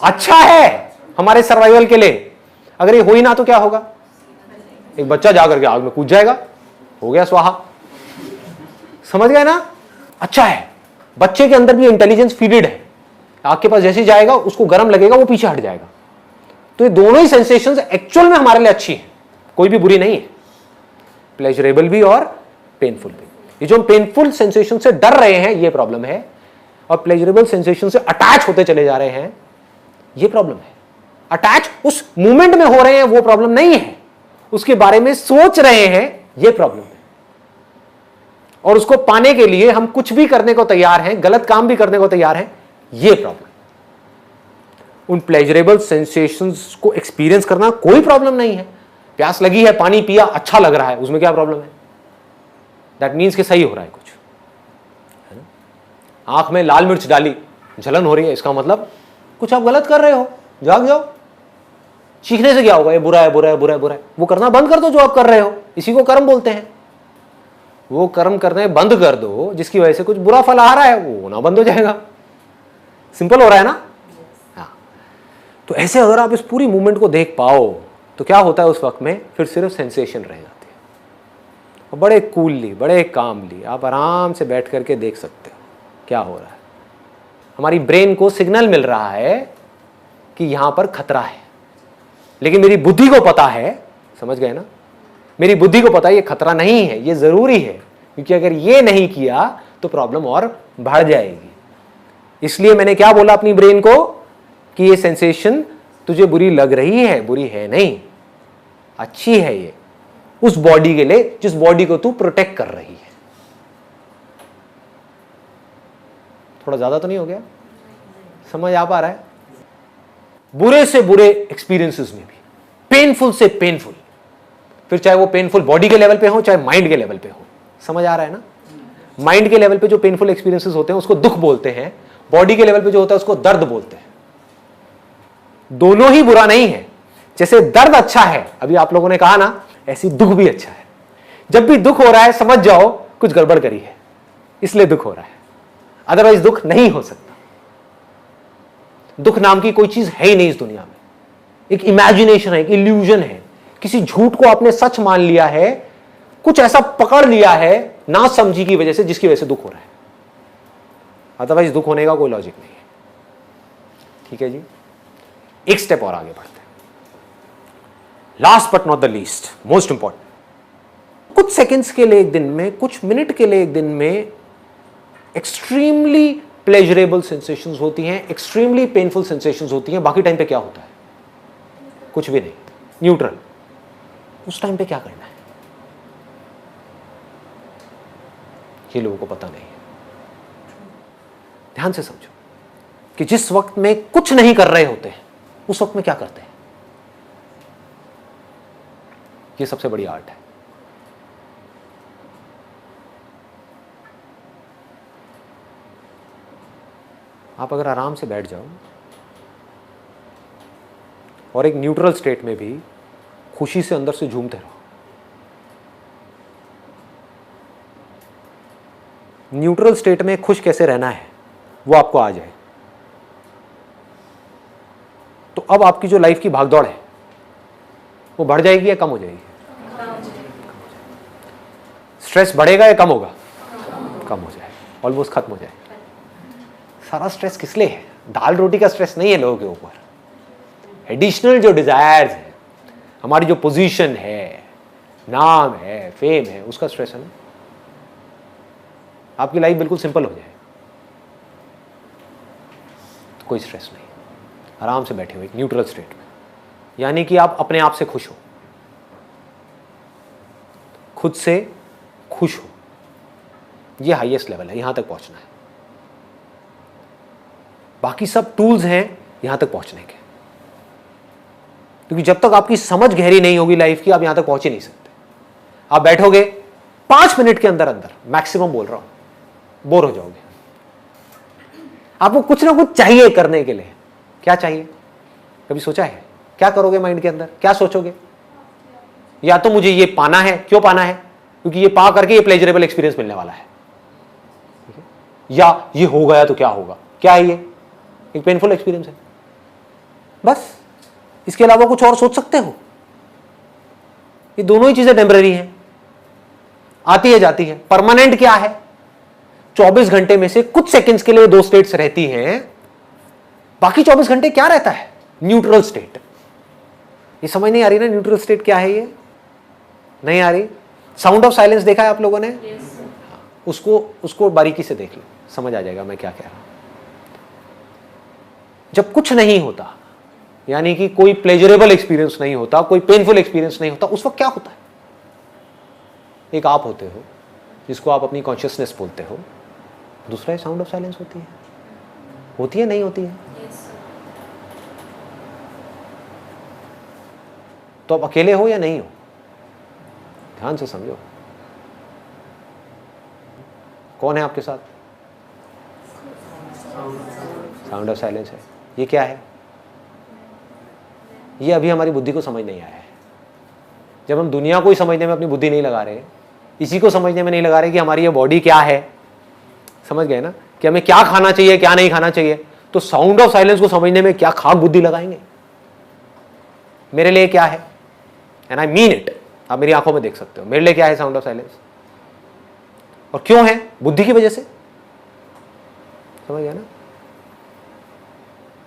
अच्छा है हमारे सर्वाइवल के लिए। अगर ये हो ही ना तो क्या होगा, एक बच्चा जाकर के आग में कूद जाएगा, हो गया स्वाहा। समझ गए ना। अच्छा है, बच्चे के अंदर भी इंटेलिजेंस फीडेड है, आग के पास जैसे जाएगा उसको गर्म लगेगा, वो पीछे हट जाएगा। तो ये दोनों ही सेंसेशंस एक्चुअल में हमारे लिए अच्छी है, कोई भी बुरी नहीं है, प्लेजरेबल भी और पेनफुल भी। ये जो हम पेनफुल सेंसेशन से डर रहे हैं ये प्रॉब्लम है, और प्लेजरेबल सेंसेशन से अटैच होते चले जा रहे हैं ये प्रॉब्लम है। अटैच उस मूवमेंट में हो रहे हैं वो प्रॉब्लम नहीं है, उसके बारे में सोच रहे हैं ये प्रॉब्लम है। और उसको पाने के लिए हम कुछ भी करने को तैयार हैं, गलत काम भी करने को तैयार हैं, ये प्रॉब्लम। उन प्लेजरेबल सेंसेशंस को एक्सपीरियंस करना कोई प्रॉब्लम नहीं है। प्यास लगी है, पानी पिया, अच्छा लग रहा है, उसमें क्या प्रॉब्लम है? दैट मीन्स कि सही हो रहा है कुछ, है ना। आंख में लाल मिर्च डाली, जलन हो रही है, इसका मतलब कुछ आप गलत कर रहे हो, जाग जाओ। चीखने से क्या होगा, ये बुरा है बुरा है बुरा है बुरा है, वो करना बंद कर दो जो आप कर रहे हो, इसी को कर्म बोलते हैं। वो कर्म करने बंद कर दो जिसकी वजह से कुछ बुरा फल आ रहा है, वो होना बंद हो जाएगा। सिंपल हो रहा है ना। हाँ, तो ऐसे अगर आप इस पूरी मूवमेंट को देख पाओ तो क्या होता है उस वक्त में, फिर सिर्फ सेंसेशन रह जाती है। और बड़े कूलली, बड़े कामली आप आराम से बैठ करके देख सकते हो क्या हो रहा है। हमारी ब्रेन को सिग्नल मिल रहा है कि यहां पर खतरा है, लेकिन मेरी बुद्धि को पता है, समझ गए ना, मेरी बुद्धि को पता है ये खतरा नहीं है, ये जरूरी है, क्योंकि अगर ये नहीं किया तो प्रॉब्लम और बढ़ जाएगी। इसलिए मैंने क्या बोला अपनी ब्रेन को कि ये सेंसेशन तुझे बुरी लग रही है, बुरी है नहीं, अच्छी है ये उस बॉडी के लिए जिस बॉडी को तू प्रोटेक्ट कर रही है। थोड़ा ज्यादा तो नहीं हो गया? समझ आ पा रहा है? बुरे से बुरे एक्सपीरियंसेस में भी, पेनफुल से पेनफुल, फिर चाहे वो पेनफुल बॉडी के लेवल पे हो चाहे माइंड के लेवल पे हो। समझ आ रहा है ना। माइंड के लेवल पे जो पेनफुल एक्सपीरियंसेस होते हैं उसको दुख बोलते हैं, बॉडी के लेवल पे जो होता है उसको दर्द बोलते हैं। दोनों ही बुरा नहीं है। जैसे दर्द अच्छा है, अभी आप लोगों ने कहा ना, ऐसी दुख भी अच्छा है। जब भी दुख हो रहा है समझ जाओ कुछ गड़बड़ करी है, इसलिए दुख हो रहा है, अदरवाइज दुख नहीं हो सकता। दुख नाम की कोई चीज है ही नहीं इस दुनिया में, एक इमेजिनेशन है, एक इल्यूजन है। किसी झूठ को आपने सच मान लिया है, कुछ ऐसा पकड़ लिया है ना समझी की वजह से, जिसकी वजह से दुख हो रहा है, अदरवाइज दुख होने का कोई लॉजिक नहीं है। ठीक है जी, एक स्टेप और आगे बढ़ते हैं। Last but not the least, most important, कुछ सेकेंड्स के लिए एक दिन में, कुछ मिनट के लिए एक दिन में एक्सट्रीमली प्लेजरेबल सेंसेशंस होती हैं, एक्सट्रीमली पेनफुल सेंसेशंस होती हैं। बाकी टाइम पे क्या होता है? कुछ भी नहीं, न्यूट्रल। उस टाइम पे क्या करना है ये लोगों को पता नहीं है। ध्यान से समझो कि जिस वक्त में कुछ नहीं कर रहे होते हैं उस वक्त में क्या करते हैं। ये सबसे बड़ी आर्ट है। आप अगर आराम से बैठ जाओ और एक न्यूट्रल स्टेट में भी खुशी से अंदर से झूमते रहो। न्यूट्रल स्टेट में खुश कैसे रहना है वो आपको आ जाए तो अब आपकी जो लाइफ की भागदौड़ है वो बढ़ जाएगी या कम हो जाएगी? स्ट्रेस बढ़ेगा या कम होगा? कम हो जाएगा, ऑलमोस्ट खत्म हो जाएगा। सारा स्ट्रेस किस लिए है? दाल रोटी का स्ट्रेस नहीं है लोगों के ऊपर। एडिशनल जो डिजायर्स है, हमारी जो पोजीशन है, नाम है, फेम है, उसका स्ट्रेस है ना। आपकी लाइफ बिल्कुल सिंपल हो जाए तो कोई स्ट्रेस नहीं, आराम से बैठे हुए एक न्यूट्रल स्टेट में, यानी कि आप अपने आप से खुश हो, खुद से खुश हो। ये हाईएस्ट लेवल है, यहां तक पहुंचना है। बाकी सब टूल्स हैं यहां तक पहुंचने के, क्योंकि जब तक आपकी समझ गहरी नहीं होगी लाइफ की, आप यहां तक पहुंच ही नहीं सकते। आप बैठोगे 5 मिनट के अंदर अंदर मैक्सिमम बोल रहा हूं, बोर हो जाओगे। आपको कुछ ना कुछ चाहिए करने के लिए। क्या चाहिए? कभी सोचा है? क्या करोगे माइंड के अंदर? क्या सोचोगे? या तो मुझे ये पाना है। क्यों पाना है? क्योंकि ये पा करके ये प्लेजरेबल एक्सपीरियंस मिलने वाला है। या ये हो गया तो क्या होगा? क्या है ये? एक पेनफुल एक्सपीरियंस है। बस इसके अलावा कुछ और सोच सकते हो? ये दोनों ही चीजें टेम्पररी हैं, आती है जाती है। परमानेंट क्या है? 24 घंटे में से कुछ सेकंड्स के लिए 2 स्टेट्स रहती हैं, बाकी 24 घंटे क्या रहता है? Neutral state. ये समझ नहीं आ रही ना न्यूट्रल स्टेट क्या है? ये नहीं आ रही। साउंड ऑफ साइलेंस देखा है आप लोगों ने? उसको बारीकी से देख लो, समझ आ जाएगा मैं क्या कह रहा हूं। जब कुछ नहीं होता, यानी कि कोई प्लेजरेबल एक्सपीरियंस नहीं होता, कोई पेनफुल एक्सपीरियंस नहीं होता, उस वक्त क्या होता है? एक आप होते हो जिसको आप अपनी कॉन्शियसनेस बोलते हो, दूसरा साउंड ऑफ साइलेंस होती है नहीं होती है? तो आप अकेले हो या नहीं हो? ध्यान से समझो, कौन है आपके साथ? साउंड ऑफ साइलेंस है। ये क्या है? ये अभी हमारी बुद्धि को समझ नहीं आया है। जब हम दुनिया को ही समझने में अपनी बुद्धि नहीं लगा रहे, इसी को समझने में नहीं लगा रहे कि हमारी ये बॉडी क्या है, समझ गए ना, कि हमें क्या खाना चाहिए क्या नहीं खाना चाहिए, तो साउंड ऑफ साइलेंस को समझने में क्या खाक बुद्धि लगाएंगे? मेरे लिए क्या है, एंड आई मीन इट, आप मेरी आंखों में देख सकते हो, मेरे लिए क्या है साउंड ऑफ साइलेंस, और क्यों है? बुद्धि की वजह से। समझ गया ना?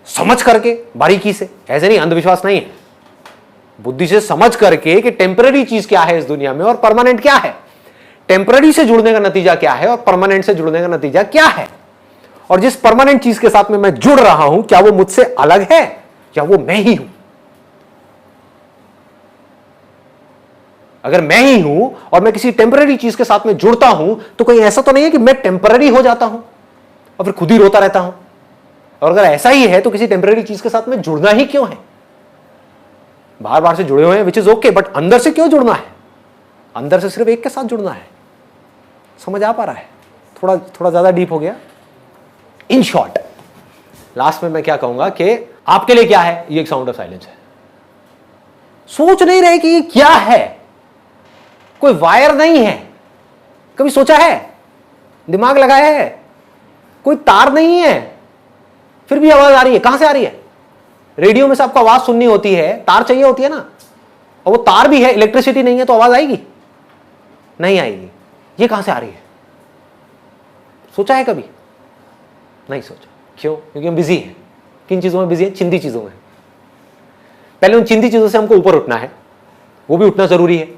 समझ करके बारीकी से, ऐसे नहीं, अंधविश्वास नहीं है, बुद्धि से समझ करके कि टेम्पररी चीज क्या है इस दुनिया में और परमानेंट क्या है, टेम्पररी से जुड़ने का नतीजा क्या है और परमानेंट से जुड़ने का नतीजा क्या है, और जिस परमानेंट चीज के साथ में मैं जुड़ रहा हूं क्या वो मुझसे अलग है या वो मैं ही हूं? अगर मैं ही हूं और मैं किसी टेम्पररी चीज के साथ में जुड़ता हूं तो कहीं ऐसा तो नहीं है कि मैं टेम्पररी हो जाता हूं और फिर खुद ही रोता रहता हूं? और अगर ऐसा ही है तो किसी टेम्पररी चीज के साथ में जुड़ना ही क्यों है? बार बार से जुड़े हुए हैं विच इज ओके, बट अंदर से क्यों जुड़ना है? अंदर से सिर्फ एक के साथ जुड़ना है। समझ आ पा रहा है? थोड़ा ज्यादा डीप हो गया। इन शॉर्ट लास्ट में मैं क्या कहूंगा कि आपके लिए क्या है? ये एक साउंड ऑफ साइलेंस है। सोच नहीं रहे कि ये क्या है, कोई वायर नहीं है। कभी सोचा है? दिमाग लगाया है? कोई तार नहीं है, फिर भी आवाज आ रही है। कहां से आ रही है? रेडियो में से आपको आवाज सुननी होती है, तार चाहिए होती है ना, और वो तार भी है, इलेक्ट्रिसिटी नहीं है तो आवाज आएगी? नहीं आएगी। ये कहां से आ रही है? सोचा है कभी? नहीं सोचा। क्यों? क्योंकि हम बिजी हैं। किन चीजों में बिजी हैं? चिंदी चीजों में। पहले उन चिंदी चीजों से हमको ऊपर उठना है, वो भी उठना जरूरी है।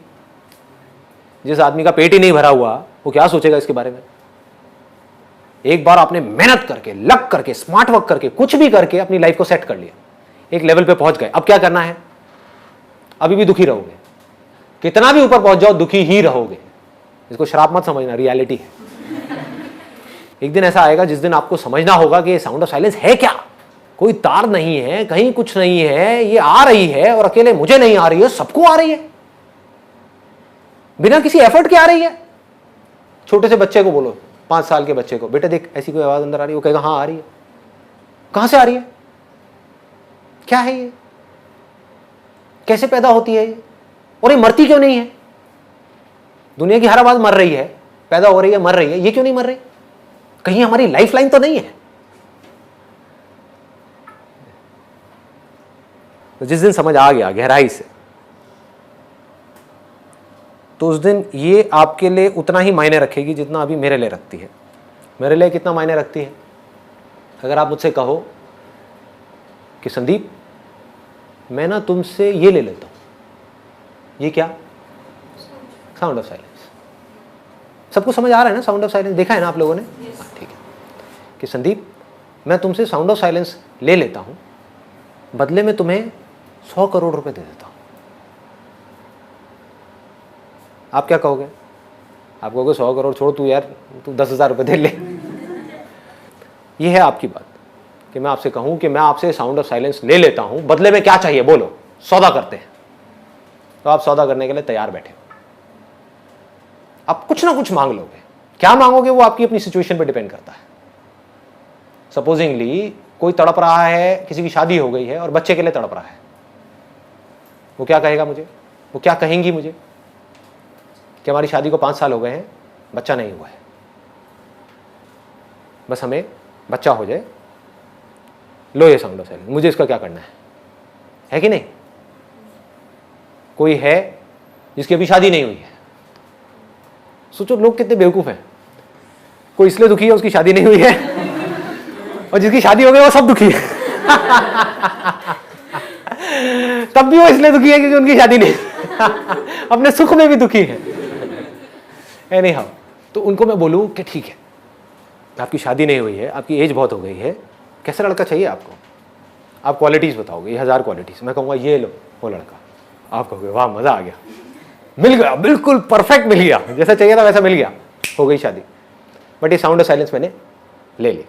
जिस आदमी का पेट ही नहीं भरा हुआ वो क्या सोचेगा इसके बारे में? एक बार आपने मेहनत करके, लग करके, स्मार्ट वर्क करके, कुछ भी करके अपनी लाइफ को सेट कर लिया, एक लेवल पे पहुंच गए, अब क्या करना है? अभी भी दुखी रहोगे, कितना भी ऊपर पहुंच जाओ दुखी ही रहोगे। इसको श्राप मत समझना, रियलिटी है। एक दिन ऐसा आएगा जिस दिन आपको समझना होगा कि साउंड ऑफ साइलेंस है क्या। कोई तार नहीं है, कहीं कुछ नहीं है, ये आ रही है और अकेले मुझे नहीं आ रही है, सबको आ रही है, बिना किसी एफर्ट के आ रही है। छोटे से बच्चे को बोलो, 5 साल के बच्चे को, बेटा देख ऐसी कोई आवाज अंदर आ रही है, वो कहेगा हाँ आ रही है। कहां से आ रही है? क्या है ये? कैसे पैदा होती है ये? और ये मरती क्यों नहीं है? दुनिया की हर आवाज मर रही है, पैदा हो रही है, मर रही है, ये क्यों नहीं मर रही? कहीं हमारी लाइफ लाइन तो नहीं है? तो जिस दिन समझ आ गया गहराई से, तो उस दिन ये आपके लिए उतना ही मायने रखेगी जितना अभी मेरे लिए रखती है। मेरे लिए कितना मायने रखती है? अगर आप मुझसे कहो कि संदीप मैं ना तुमसे ये ले लेता हूं, ये क्या? Sound of silence. सबको समझ आ रहा है ना? साउंड ऑफ साइलेंस देखा है ना आप लोगों ने? हाँ, ठीक है। कि संदीप मैं तुमसे साउंड ऑफ साइलेंस ले लेता हूं, बदले में तुम्हें 100 करोड़ रुपए दे देता हूं। आप क्या कहोगे? आप कहोगे 100 करोड़ छोड़, तू यार तू 10,000 रुपए दे ले। ये है आपकी बात कि मैं आपसे कहूं कि मैं आपसे साउंड ऑफ साइलेंस ले लेता हूं, बदले में क्या चाहिए बोलो, सौदा करते हैं। तो आप सौदा करने के लिए तैयार बैठे, आप कुछ ना कुछ मांग लोगे। क्या मांगोगे वो आपकी अपनी सिचुएशन पे डिपेंड करता है। सपोजिंगली कोई तड़प रहा है, किसी की शादी हो गई है और बच्चे के लिए तड़प रहा है, वो क्या कहेगा मुझे, वो क्या कहेंगी मुझे कि हमारी शादी को 5 साल हो गए हैं, बच्चा नहीं हुआ है, बस हमें बच्चा हो जाए, लो ये साउंड ऑफ साइलेंस, मुझे इसका क्या करना है कि नहीं? कोई है जिसकी अभी शादी नहीं हुई है, सोचो लोग कितने बेवकूफ हैं। कोई इसलिए दुखी है उसकी शादी नहीं हुई है, और जिसकी शादी हो गई वो सब दुखी है। तब भी वो इसलिए दुखी है क्योंकि उनकी शादी नहीं, अपने सुख में भी दुखी है। एनी हाउ, तो उनको मैं बोलूं कि ठीक है, आपकी शादी नहीं हुई है, आपकी एज बहुत हो गई है, कैसा लड़का चाहिए आपको? आप क्वालिटीज बताओगे, ये 1000 क्वालिटीज, मैं कहूँगा ये लो वो लड़का, आप कहोगे वाह मजा आ गया, मिल गया, बिल्कुल परफेक्ट मिल गया, जैसा चाहिए था वैसा मिल गया, हो गई शादी। बट ये साउंड ऑफ साइलेंस मैंने ले ली,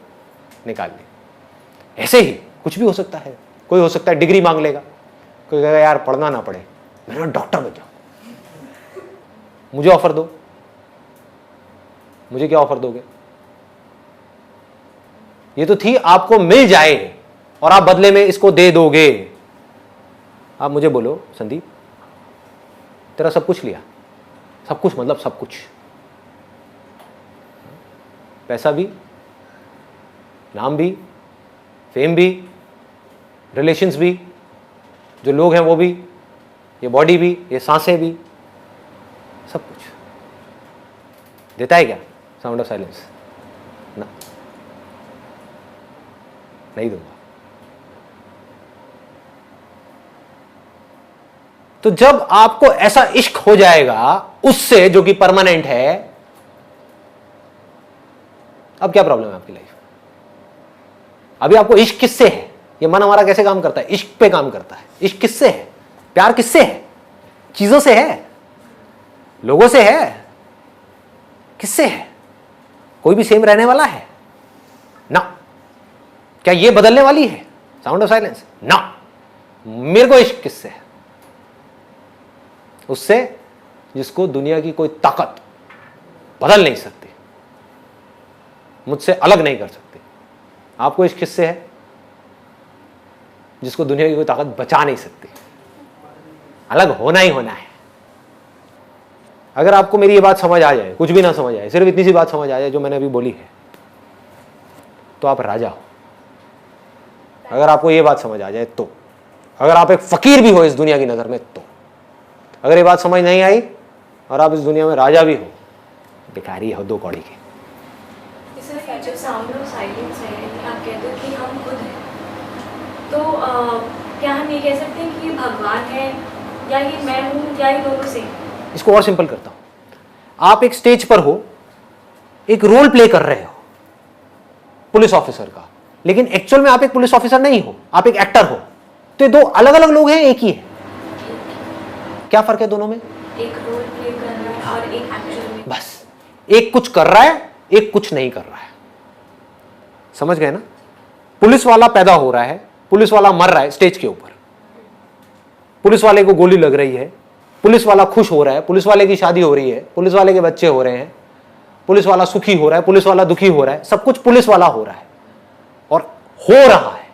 निकाल ली। ऐसे ही कुछ भी हो सकता है। कोई हो सकता है डिग्री मांग लेगा, कोई कहेगा यार पढ़ना ना पड़े, मैं डॉक्टर बन जाऊं, मुझे ऑफर दो। मुझे क्या ऑफर दोगे? ये तो थी आपको मिल जाए और आप बदले में इसको दे दोगे। आप मुझे बोलो संदीप, तेरा सब कुछ लिया, सब कुछ मतलब सब कुछ, पैसा भी, नाम भी, फेम भी, रिलेशंस भी, जो लोग हैं वो भी, ये बॉडी भी, ये सांसें भी, सब कुछ देता है क्या साउंड ऑफ साइलेंस? ना, नहीं दूंगा। तो जब आपको ऐसा इश्क हो जाएगा उससे जो कि परमानेंट है, अब क्या प्रॉब्लम है आपकी लाइफ? अभी आपको इश्क किससे है? ये मन हमारा कैसे काम करता है? इश्क पे काम करता है। इश्क किससे है? प्यार किससे है? चीजों से है, लोगों से है, किससे है? कोई भी सेम रहने वाला है ना? क्या ये बदलने वाली है साउंड ऑफ साइलेंस? ना। मेरे को इश्क किससे है? उससे जिसको दुनिया की कोई ताकत बदल नहीं सकती, मुझसे अलग नहीं कर सकती। आपको इश्क किससे है? जिसको दुनिया की कोई ताकत बचा नहीं सकती। अलग होना ही होना है। अगर आपको मेरी ये बात समझ आ जाए, कुछ भी ना समझ आए, सिर्फ इतनी सी बात समझ आ जाए जो मैंने अभी बोली है, तो आप राजा हो। अगर आपको ये बात समझ आ जाए तो, अगर आप एक फकीर भी हो इस दुनिया की नजर में तो, अगर ये बात समझ नहीं आई और आप इस दुनिया में राजा भी हो, भिखारी हो 2 कौड़ी के। सर जो साउंड ऑफ साइलेंस है, आप कहते हो कि हम खुद हैं, तो क्या हम ये कह सकते हैं कि ये भगवान है, या ये मैं हूँ, या ये दोनों से? इसको और सिंपल करता हूं। आप एक स्टेज पर हो, एक रोल प्ले कर रहे हो पुलिस ऑफिसर का, लेकिन एक्चुअल में आप एक पुलिस ऑफिसर नहीं हो, आप एक एक्टर हो। तो ये 2 अलग अलग लोग हैं, एक ही है। क्या फर्क है दोनों में? एक रोल प्ले कर रहा है और एक एक्चुअल में। बस, एक कुछ कर रहा है, एक कुछ नहीं कर रहा है। समझ गए ना? पुलिस वाला पैदा हो रहा है, पुलिस वाला मर रहा है स्टेज के ऊपर, पुलिस वाले को गोली लग रही है, पुलिस वाला खुश हो रहा है, पुलिस वाले की शादी हो रही है, पुलिस वाले के बच्चे हो रहे हैं, पुलिस वाला सुखी हो रहा है, पुलिस वाला दुखी हो रहा है, सब कुछ पुलिस वाला हो रहा है और हो रहा है,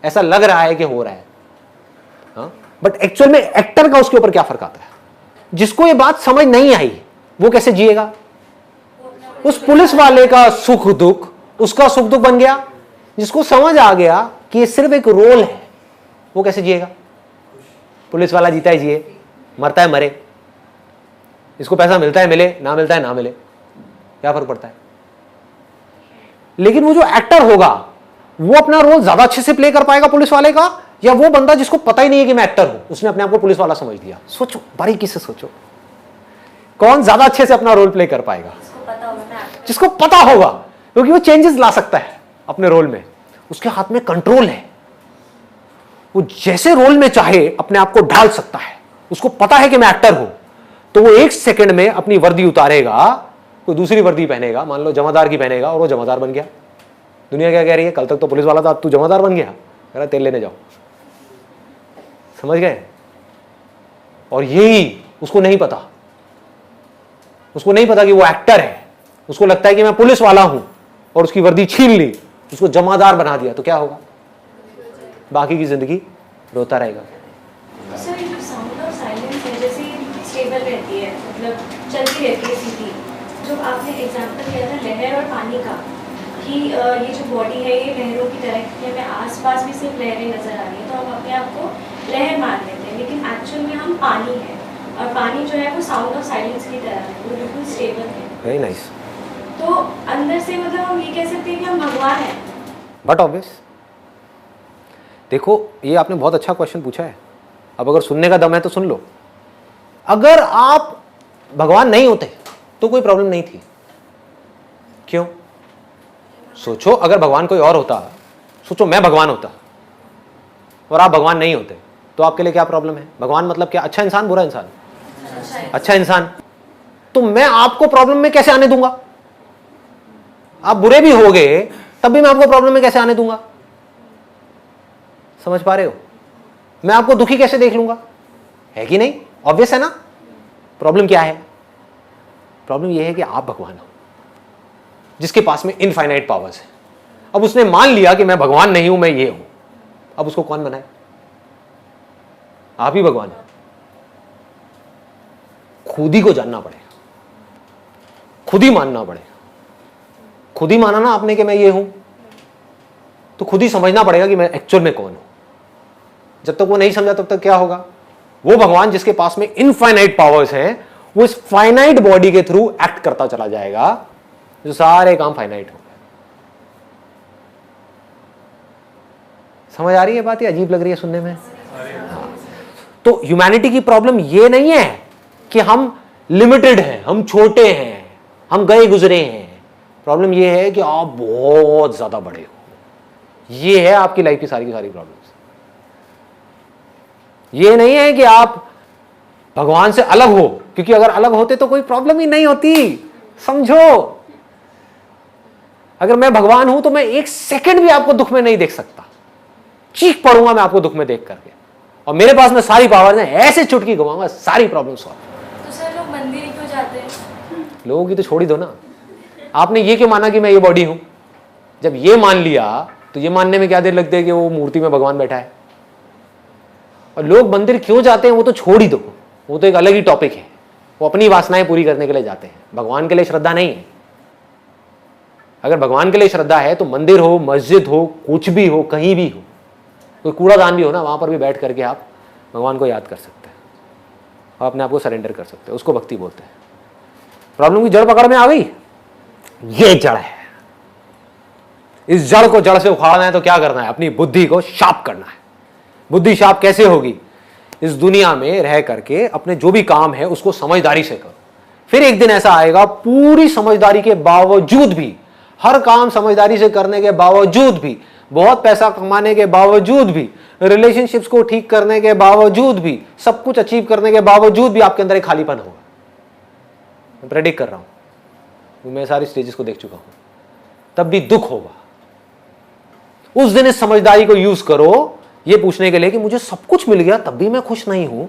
ऐसा लग रहा है कि हो रहा है। हाँ? बट एक्चुअल में एक्टर का उसके ऊपर क्या फर्क आता है? जिसको ये बात समझ नहीं आई वो कैसे जिएगा? उस पुलिस वाले का सुख दुख उसका सुख दुख बन गया। जिसको समझ आ गया कि ये सिर्फ एक रोल है, वो कैसे जिएगा? पुलिस वाला जीता है जिए, मरता है मरे, इसको पैसा मिलता है मिले, ना मिलता है ना मिले, क्या फर्क पड़ता है? लेकिन वो जो एक्टर होगा वो अपना रोल ज्यादा अच्छे से प्ले कर पाएगा पुलिस वाले का, या वो बंदा जिसको पता ही नहीं है कि मैं एक्टर हूं, उसने अपने आप को पुलिस वाला समझ लिया? सोचो, बारीकी से सोचो, कौन ज्यादा अच्छे से अपना रोल प्ले कर पाएगा? जिसको पता होगा, क्योंकि वो चेंजेस ला सकता है अपने रोल में, उसके हाथ में कंट्रोल है, वो जैसे रोल में चाहे अपने आप को ढाल सकता है। उसको पता है कि मैं एक्टर हूं, तो वो 1 सेकंड में अपनी वर्दी उतारेगा, कोई दूसरी वर्दी पहनेगा, मान लो जमादार की पहनेगा, और वो जमादार बन गया। दुनिया क्या कह रही है? कल तक तो पुलिस वाला था, अब तू जमादार बन गया, कह रहा तेल लेने जाओ। समझ गए? और यही उसको नहीं पता, उसको नहीं पता कि वो एक्टर है, उसको लगता है कि मैं पुलिस वाला हूं और उसकी वर्दी छीन ली, उसको जमादार बना दिया, तो क्या होगा? बाकी की जिंदगी रोता रहेगा। सर ये जो साउंड ऑफ साइलेंस है, जैसे स्टेबल रहती है, मतलब चलती रहती है सीधी, जो आपने एग्जांपल दिया था लहर और पानी का, कि ये जो बॉडी है ये लहरों की तरह है, हमें आसपास भी सिर्फ लहरें नज़र आ रही हैं तो हम अपने आप को लहर मान लेते हैं, लेकिन एक्चुअल में हम पानी है, और पानी जो है वो साउंड ऑफ साइलेंस की तरह है, वो बिल्कुल स्टेबल है। Very nice. तो अंदर से मतलब हम ये कह सकते हैं कि हम भगवान हैं। बट ऑब्वियस, देखो ये आपने बहुत अच्छा क्वेश्चन पूछा है। अब अगर सुनने का दम है तो सुन लो। अगर आप भगवान नहीं होते तो कोई प्रॉब्लम नहीं थी। क्यों? सोचो, अगर भगवान कोई और होता, सोचो मैं भगवान होता और आप भगवान नहीं होते, तो आपके लिए क्या प्रॉब्लम है? भगवान मतलब क्या? अच्छा इंसान, बुरा इंसान? अच्छा इंसान। तो मैं आपको प्रॉब्लम में कैसे आने दूंगा? आप बुरे भी हो गए तब भी मैं आपको प्रॉब्लम में कैसे आने दूंगा? समझ पा रहे हो? मैं आपको दुखी कैसे देख लूंगा? है कि नहीं? ऑब्वियस है ना। प्रॉब्लम क्या है? प्रॉब्लम यह है कि आप भगवान हो जिसके पास में इनफाइनाइट पावर्स है। अब उसने मान लिया कि मैं भगवान नहीं हूं, मैं ये हूं। अब उसको कौन बनाए? आप ही भगवान हो। खुद ही को जानना पड़ेगा, खुद ही मानना पड़ेगा। खुद ही माना ना आपने कि मैं ये हूं, तो खुद ही समझना पड़ेगा कि मैं एक्चुअल में कौन हूं। जब तक वो नहीं समझा तब तक क्या होगा? वो भगवान जिसके पास में इनफाइनाइट पावर्स हैं, वो इस फाइनाइट बॉडी के थ्रू एक्ट करता चला जाएगा, जो सारे काम फाइनाइट हो गए। समझ आ रही है बात? ये अजीब लग रही है सुनने में? हाँ। तो ह्यूमैनिटी की प्रॉब्लम ये नहीं है कि हम लिमिटेड हैं, हम छोटे हैं, हम गए गुजरे हैं। प्रॉब्लम ये है कि आप बहुत ज्यादा बड़े हो। ये है आपकी लाइफ की सारी प्रॉब्लम्स। ये नहीं है कि आप भगवान से अलग हो, क्योंकि अगर अलग होते तो कोई प्रॉब्लम ही नहीं होती। समझो, अगर मैं भगवान हूं तो मैं एक सेकंड भी आपको दुख में नहीं देख सकता। चीख पड़ूंगा मैं आपको दुख में देख करके, और मेरे पास में सारी पावर है, ऐसे चुटकी घुमाऊंगा, सारी प्रॉब्लम सॉल्व। तो सर लोग मंदिर ही क्यों जाते हैं? लोगों की तो छोड़ ही दो ना। आपने ये क्यों माना कि मैं ये बॉडी हूं? जब ये मान लिया तो ये मानने में क्या देर लगती है कि वो मूर्ति में भगवान बैठा है। और लोग मंदिर क्यों जाते हैं वो तो छोड़ ही दो, वो तो एक अलग ही टॉपिक है। वो अपनी वासनाएं पूरी करने के लिए जाते हैं, भगवान के लिए श्रद्धा नहीं है। अगर भगवान के लिए श्रद्धा है तो मंदिर हो, मस्जिद हो, कुछ भी हो, कहीं भी हो, कोई कूड़ादान भी हो ना, वहां पर भी बैठ करके आप भगवान को याद कर सकते हैं और अपने आप को सरेंडर कर सकते हैं। उसको भक्ति बोलते हैं। प्रॉब्लम की जड़ पकड़ में आ गई। ये जड़ है। इस जड़ को जड़ से उखाड़ना है तो क्या करना है? अपनी बुद्धि को शार्प करना है। बुद्धि शार्प कैसे होगी? इस दुनिया में रह करके अपने जो भी काम है उसको समझदारी से करो। फिर एक दिन ऐसा आएगा, पूरी समझदारी के बावजूद भी, हर काम समझदारी से करने के बावजूद भी, बहुत पैसा कमाने के बावजूद भी, रिलेशनशिप्स को ठीक करने के बावजूद भी, सब कुछ अचीव करने के बावजूद भी आपके अंदर एक खालीपन होगा। मैं प्रेडिक्ट कर रहा हूं, मैं सारी स्टेजेस को देख चुका हूं। तब भी दुख होगा। उस दिन इस समझदारी को यूज करो ये पूछने के लिए कि मुझे सब कुछ मिल गया तब भी मैं खुश नहीं हूं,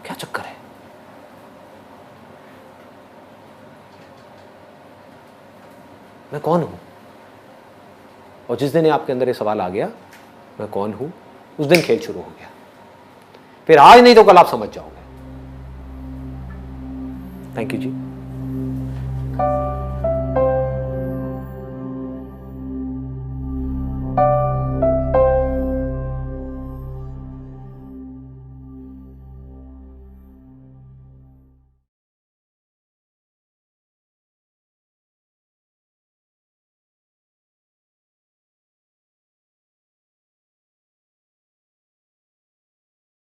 क्या चक्कर है? मैं कौन हूं? और जिस दिन आपके अंदर ये सवाल आ गया, मैं कौन हूं, उस दिन खेल शुरू हो गया। फिर आज नहीं तो कल आप समझ जाओगे। Thank you ji.